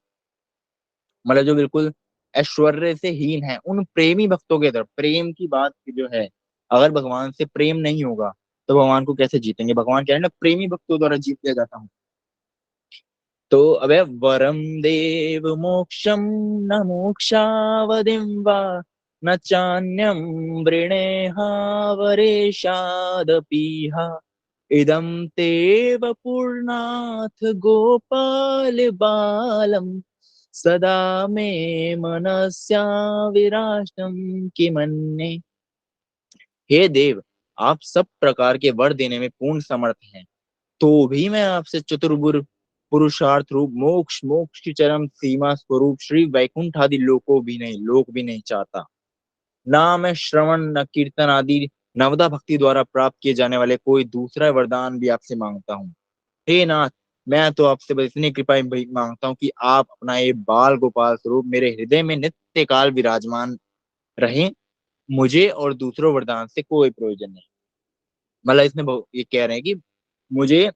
S4: मतलब जो बिल्कुल ऐश्वर्य से हीन है, उन प्रेमी भक्तों के तरफ प्रेम की बात जो है, अगर भगवान से प्रेम नहीं होगा तो भगवान को कैसे जीतेंगे। भगवान कह रहे हैं ना, प्रेमी भक्तों द्वारा जीत लिया जाता हूँ। तो अबे वरम देव मोक्षम न मोक्षावधिं वा न चान्यम वृणेहा वरेशादपीहा इदं ते वपुर्नाथ गोपाल बालम सदा मे मनस्या विराष्टम किमन्ये। हे देव, आप सब प्रकार के वर देने में पूर्ण समर्थ हैं, तो भी मैं आपसे चतुर्भुज पुरुषार्थ रूप मोक्ष, मोक्ष की चरम सीमा स्वरूप श्री वैकुंठ आदि लोक भी नहीं चाहता। ना मैं श्रवण न कीर्तन आदि नवदा भक्ति द्वारा प्राप्त किए जाने वाले कोई दूसरा वरदान भी आपसे मांगता हूँ। हे नाथ, मैं तो आपसे बस इतनी कृपा ही मांगता हूँ कि आप अपना ये बाल गोपाल स्वरूप मेरे हृदय में नित्य काल विराजमान रहें। मुझे और दूसरों वरदान से कोई प्रयोजन नहीं। मतलब इसमें ये कह रहे हैं कि मुझे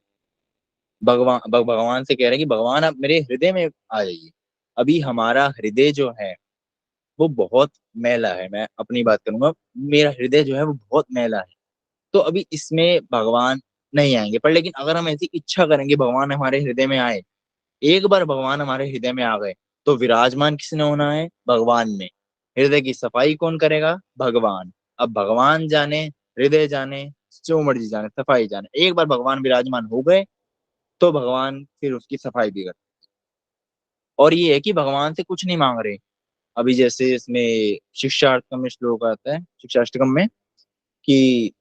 S4: भगवान से कह रहे हैं कि भगवान आप मेरे हृदय में आ जाइए। अभी हमारा हृदय जो है वो बहुत मैला है। मैं अपनी बात करूंगा, मेरा हृदय जो है वो बहुत मैला है। तो अभी इसमें भगवान नहीं आएंगे, पर लेकिन अगर हम ऐसी इच्छा करेंगे भगवान हमारे हृदय में आए, एक बार भगवान हमारे हृदय में आ गए तो विराजमान किसने होना है? भगवान में। हृदय की सफाई कौन करेगा? भगवान। अब भगवान जाने, हृदय जाने, जो मर्जी जाने, सफाई जाने, एक बार भगवान विराजमान हो गए तो भगवान फिर उसकी सफाई भी करते। और ये है कि भगवान से कुछ नहीं मांग रहे। अभी जैसे इसमें शिक्षाष्टकम में श्लोक आता है, शिक्षाष्टकम में कि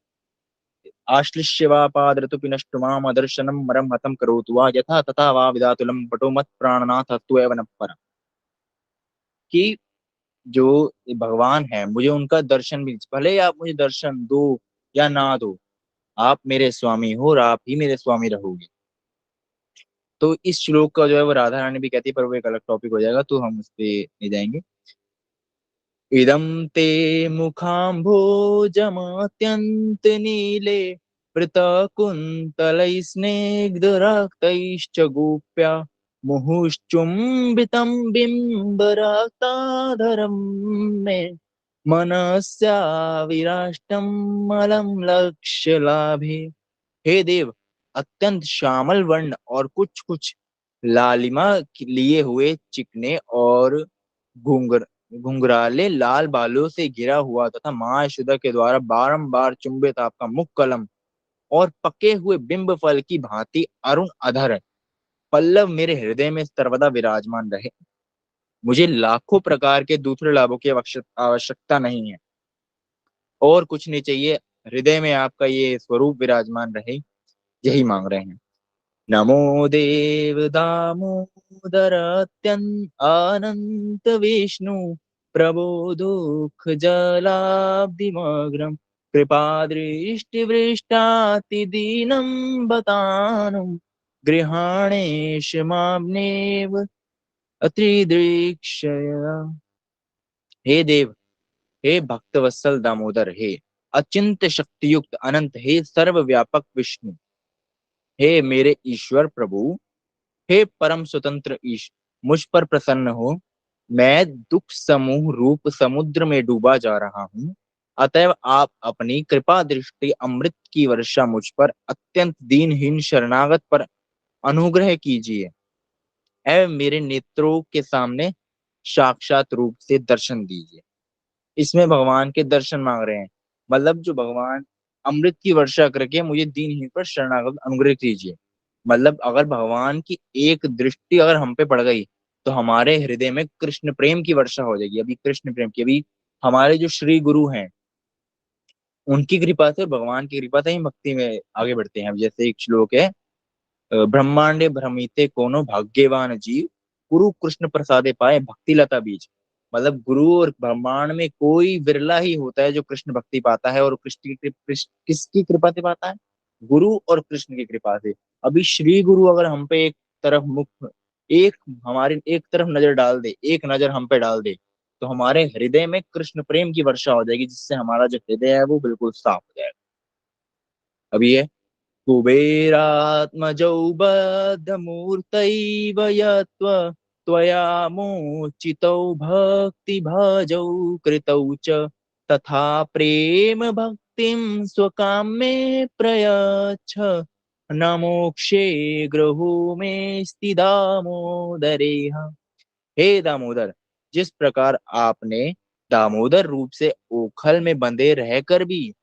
S4: आश्लिष्य वा पादरतुपि नष्टु माम अदर्शनम मरम हतम करोतु वा यथा तथा वा विधातुलम पटो मत प्राणनाथ हस्तु एव न परम। कि जो भगवान है, मुझे उनका दर्शन भी, भले ही आप मुझे दर्शन दो या ना दो, आप मेरे स्वामी हो और आप ही मेरे स्वामी रहोगे। तो इस श्लोक का जो है वो राधा रानी भी कहती है, पर वो एक अलग टॉपिक हो जाएगा, तो हम उस पे नहीं जाएंगे। इदं ते मुखाम्भोजमत्यन्त नीले पृथकुन्तलैस्निग्धरक्तैश्च गोप्या मुहुश्चुम्बितं बिम्बरक्ताधरं मे मनस्या विराष्टम् अलम लक्ष्य लाभे। हे देव, अत्यंत श्यामल वर्ण और कुछ कुछ लालिमा लिए हुए चिकने और घुंगर घुंघराले लाल बालों से घिरा हुआ तथा माँ यशोदा के द्वारा बारंबार चुंबित आपका मुख कलम और पके हुए बिंब फल की भांति अरुण अधर पल्लव मेरे हृदय में सर्वदा विराजमान रहे। मुझे लाखों प्रकार के दूसरे लाभों की आवश्यकता नहीं है और कुछ नहीं चाहिए। हृदय में आपका ये स्वरूप विराजमान रहे, यही मांग रहे हैं। नमो देव दामोदर अत्यंत अनंत विष्णु प्रभो दुख जलाब्धिमग्रम कृपा दृष्टि वृष्टाति दीनम बतानुम गृहाणेश मामनेव अत्रिदृक्षया। हे देव, हे भक्तवत्सल दामोदर, हे अचिंत शक्तियुक्त अनंत, हे सर्वव्यापक विष्णु, हे मेरे ईश्वर प्रभु, हे परम स्वतंत्र ईश, मुझ पर प्रसन्न हो। मैं दुख समूह रूप समुद्र में डूबा जा रहा हूँ, अतएव आप अपनी कृपा दृष्टि अमृत की वर्षा मुझ पर अत्यंत दीनहीन शरणागत पर अनुग्रह कीजिए एवं मेरे नेत्रों के सामने साक्षात रूप से दर्शन दीजिए। इसमें भगवान के दर्शन मांग रहे हैं। मतलब जो भगवान अमृत की वर्षा करके मुझे दीनहीन पर शरणागत अनुग्रह कीजिए। मतलब अगर भगवान की एक दृष्टि अगर हम पे पड़ गई तो हमारे हृदय में कृष्ण प्रेम की वर्षा हो जाएगी। अभी कृष्ण प्रेम की, अभी हमारे जो श्री गुरु हैं उनकी कृपा से और भगवान की कृपा से ही भक्ति में आगे बढ़ते हैं। अब जैसे एक श्लोक है, ब्रह्मांडे भ्रमिते कोनो भाग्यवान जीव गुरु कृष्ण प्रसादे पाए भक्ति लता बीज। मतलब गुरु और ब्रह्मांड में कोई विरला ही होता है जो कृष्ण भक्ति पाता है, और किसकी कृपा से पाता है? गुरु और कृष्ण की कृपा से। अभी श्री गुरु अगर हम पे एक तरफ मुख, एक हमारी एक तरफ नजर डाल दे, एक नजर हम पे डाल दे, तो हमारे हृदय में कृष्ण प्रेम की वर्षा हो जाएगी, जिससे हमारा जो हृदय है वो बिल्कुल साफ हो जाएगा। अभी है कुबेरात्मजौ बद्धमूर्तैव यत्त्व त्वया मोचितौ भक्तिभजौ कृतौ च तथा प्रेम भक्तिं स्वकाम्ये प्रयच्छ न मोक्षे ग्रहो मे स्ति दामोदरेह। हे दामोदर, जिस प्रकार आपने दामोदर रूप से ओखल में बंधे रहकर भी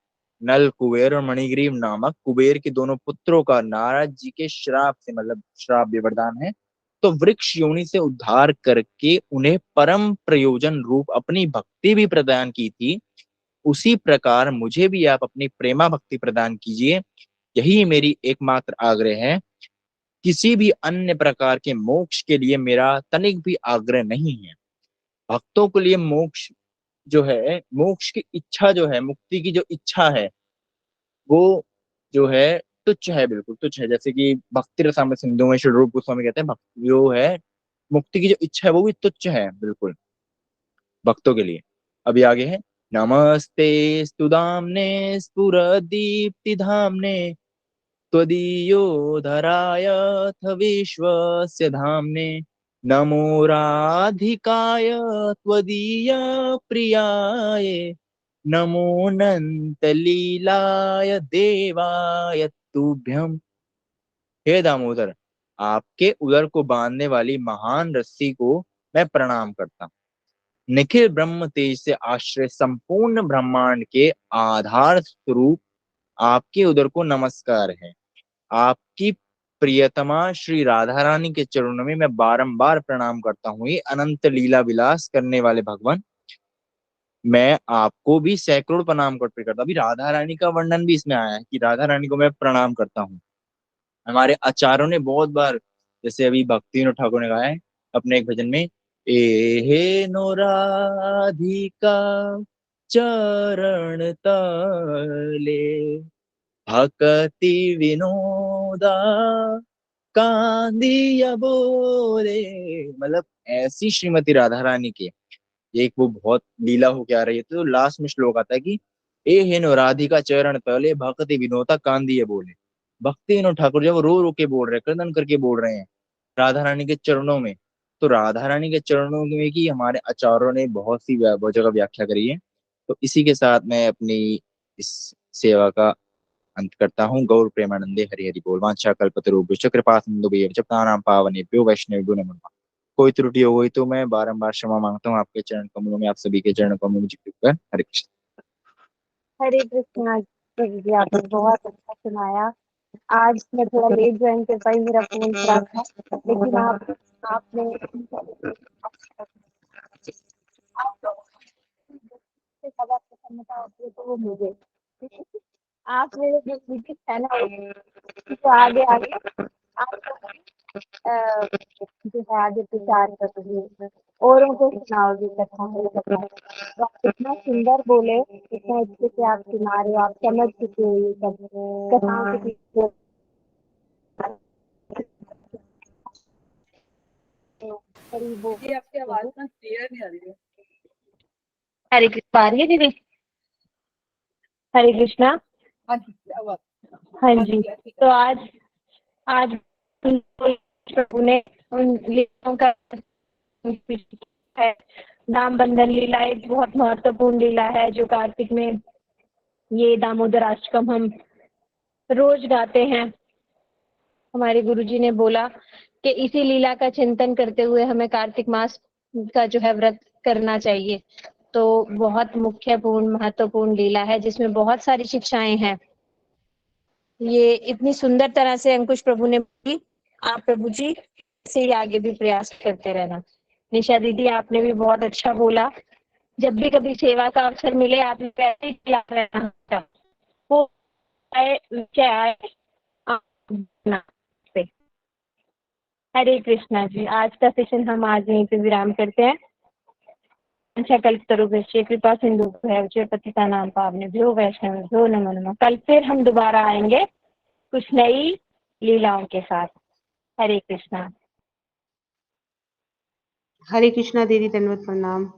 S4: नल कुबेर और मणिग्रीव नामक कुबेर के दोनों पुत्रों का नारद जी के श्राप से, मतलब श्राप भी वरदान है, तो वृक्ष योनि से उद्धार करके उन्हें परम प्रयोजन रूप अपनी भक्ति भी प्रदान की थी, उसी प्रकार मुझे भी आप अपनी प्रेमा भक्ति प्रदान कीजिए। यही मेरी एकमात्र आग्रह है। किसी भी अन्य प्रकार के मोक्ष के लिए मेरा तनिक भी आग्रह नहीं है। भक्तों के लिए मोक्ष जो है, मोक्ष की इच्छा जो है, मुक्ति की जो इच्छा है, वो जो है तुच्छ है, बिल्कुल तुच्छ है। जैसे कि भक्ति रसामृत सिंधु में श्री रूप गोस्वामी कहते हैं, भक्ति जो है, मुक्ति की जो इच्छा है वो भी तुच्छ है बिल्कुल भक्तों के लिए। अभी आगे है, नमस्ते स्तुदाम्ने स्फुरदीप्ति धाम्ने त्वदीयोधरायथ विश्वस्य धाम्ने नमो राधिकाय त्वदीय प्रियाय नमोऽनंत लीलाय देवाय तुभ्यम। हे दामोदर, आपके उदर को बांधने वाली महान रस्सी को मैं प्रणाम करता हूँ। निखिल ब्रह्म तेज से आश्रय संपूर्ण ब्रह्मांड के आधार स्वरूप आपके उदर को नमस्कार है। आपकी प्रियतमा श्री राधा रानी के चरणों में मैं बारंबार प्रणाम करता हूँ। ये अनंत लीला विलास करने वाले भगवान, मैं आपको भी सैकड़ों प्रणाम करता। अभी राधा रानी का वर्णन भी इसमें आया है कि राधा रानी को मैं प्रणाम करता हूँ। हमारे आचार्यों ने बहुत बार, जैसे अभी भक्ति विनोद ठाकुर ने कहा है अपने एक भजन में, ए हे नो राधिका चरण तले भक्ति विनोदा कांदिया बोले। मतलब ऐसी श्रीमती राधा रानी के एक वो बहुत लीला होके आ रही है, तो लास्ट में श्लोक आता है कि ए हे नो राधिका चरण तले भक्ति विनोदा कांदिया बोले। भक्ति विनोद ठाकुर जब रो रो के बोल रहे हैं, क्रंदन करके बोल रहे हैं राधा रानी के चरणों में, तो राधा रानी के चरणों में की हमारे आचार्यों ने बहुत सी बहुत जगह व्याख्या करी है। तो इसी के साथ मैं अपनी इस सेवा का अंत करता हूँ। गौर प्रेमानंदे हरि हरि बोल। वांछा कल्पतरुभ्यश्च कृपा सिंधु पतितानां पावनेभ्यो वैष्णवेभ्यो नमो नमः। कोई त्रुटि हो गई तो मैं बारंबार क्षमा मांगता हूँ आपके चरण कमलों में, आप सभी के चरण कमलों में झुक कर। हरे कृष्ण।
S5: हरे कृष्णा प्रभु जी, आपने बहुत अच्छा सुनाया। आज मैं थोड़ा लेट ज्वाइन कर पाई, मेरा फोन खराब था, लेकिन आपने ज्यादा प्रसन्नता होती है तो वो मुझे, आप मेरे जो विजिट है ना, तो आगे आगे आप जो है आगे प्रचार करोगे, औरों को सुनाओगे कथा। तो आप इतना सुंदर बोले, इतना अच्छे से आप सुना रहे हो, आप समझ चुके हो ये सब कथाओं के पीछे।
S6: दीदी आपकी आवाज ना क्लियर नहीं आ रही है।
S5: हरे कृष्णा, आ रही है दीदी? हरे कृष्णा।
S6: हाँ जी आवाज।
S5: हाँ जी, तो आज प्रभु ने उन लीलाओं का है। दाम बंधन लीला एक बहुत महत्वपूर्ण लीला है, जो कार्तिक में ये दामोदर अष्टकम हम रोज गाते हैं। हमारे गुरुजी ने बोला कि इसी लीला का चिंतन करते हुए हमें कार्तिक मास का जो है व्रत करना चाहिए। तो बहुत मुख्यपूर्ण महत्वपूर्ण लीला है, जिसमें बहुत सारी शिक्षाएं हैं। ये इतनी सुंदर तरह से अंकुश प्रभु ने बोली। आप प्रभु जी से ही आगे भी प्रयास करते रहना। निशा दीदी, आपने भी बहुत अच्छा बोला। जब भी कभी सेवा का अवसर मिले, आप ऐसे ही खिला रहना, वो विषय आए पे। हरे कृष्णा जी, आज का सेशन हम आज यहीं पे विराम करते हैं। अच्छा, कल्पतरुभ्यश्च कृपा सिंधु पतितानां पावनेभ्यो वैष्णवेभ्यो नमो नमः। कल फिर हम दोबारा आएंगे कुछ नई लीलाओं के साथ। हरे कृष्णा।
S7: हरे कृष्णा दीदी, दंडवत प्रणाम।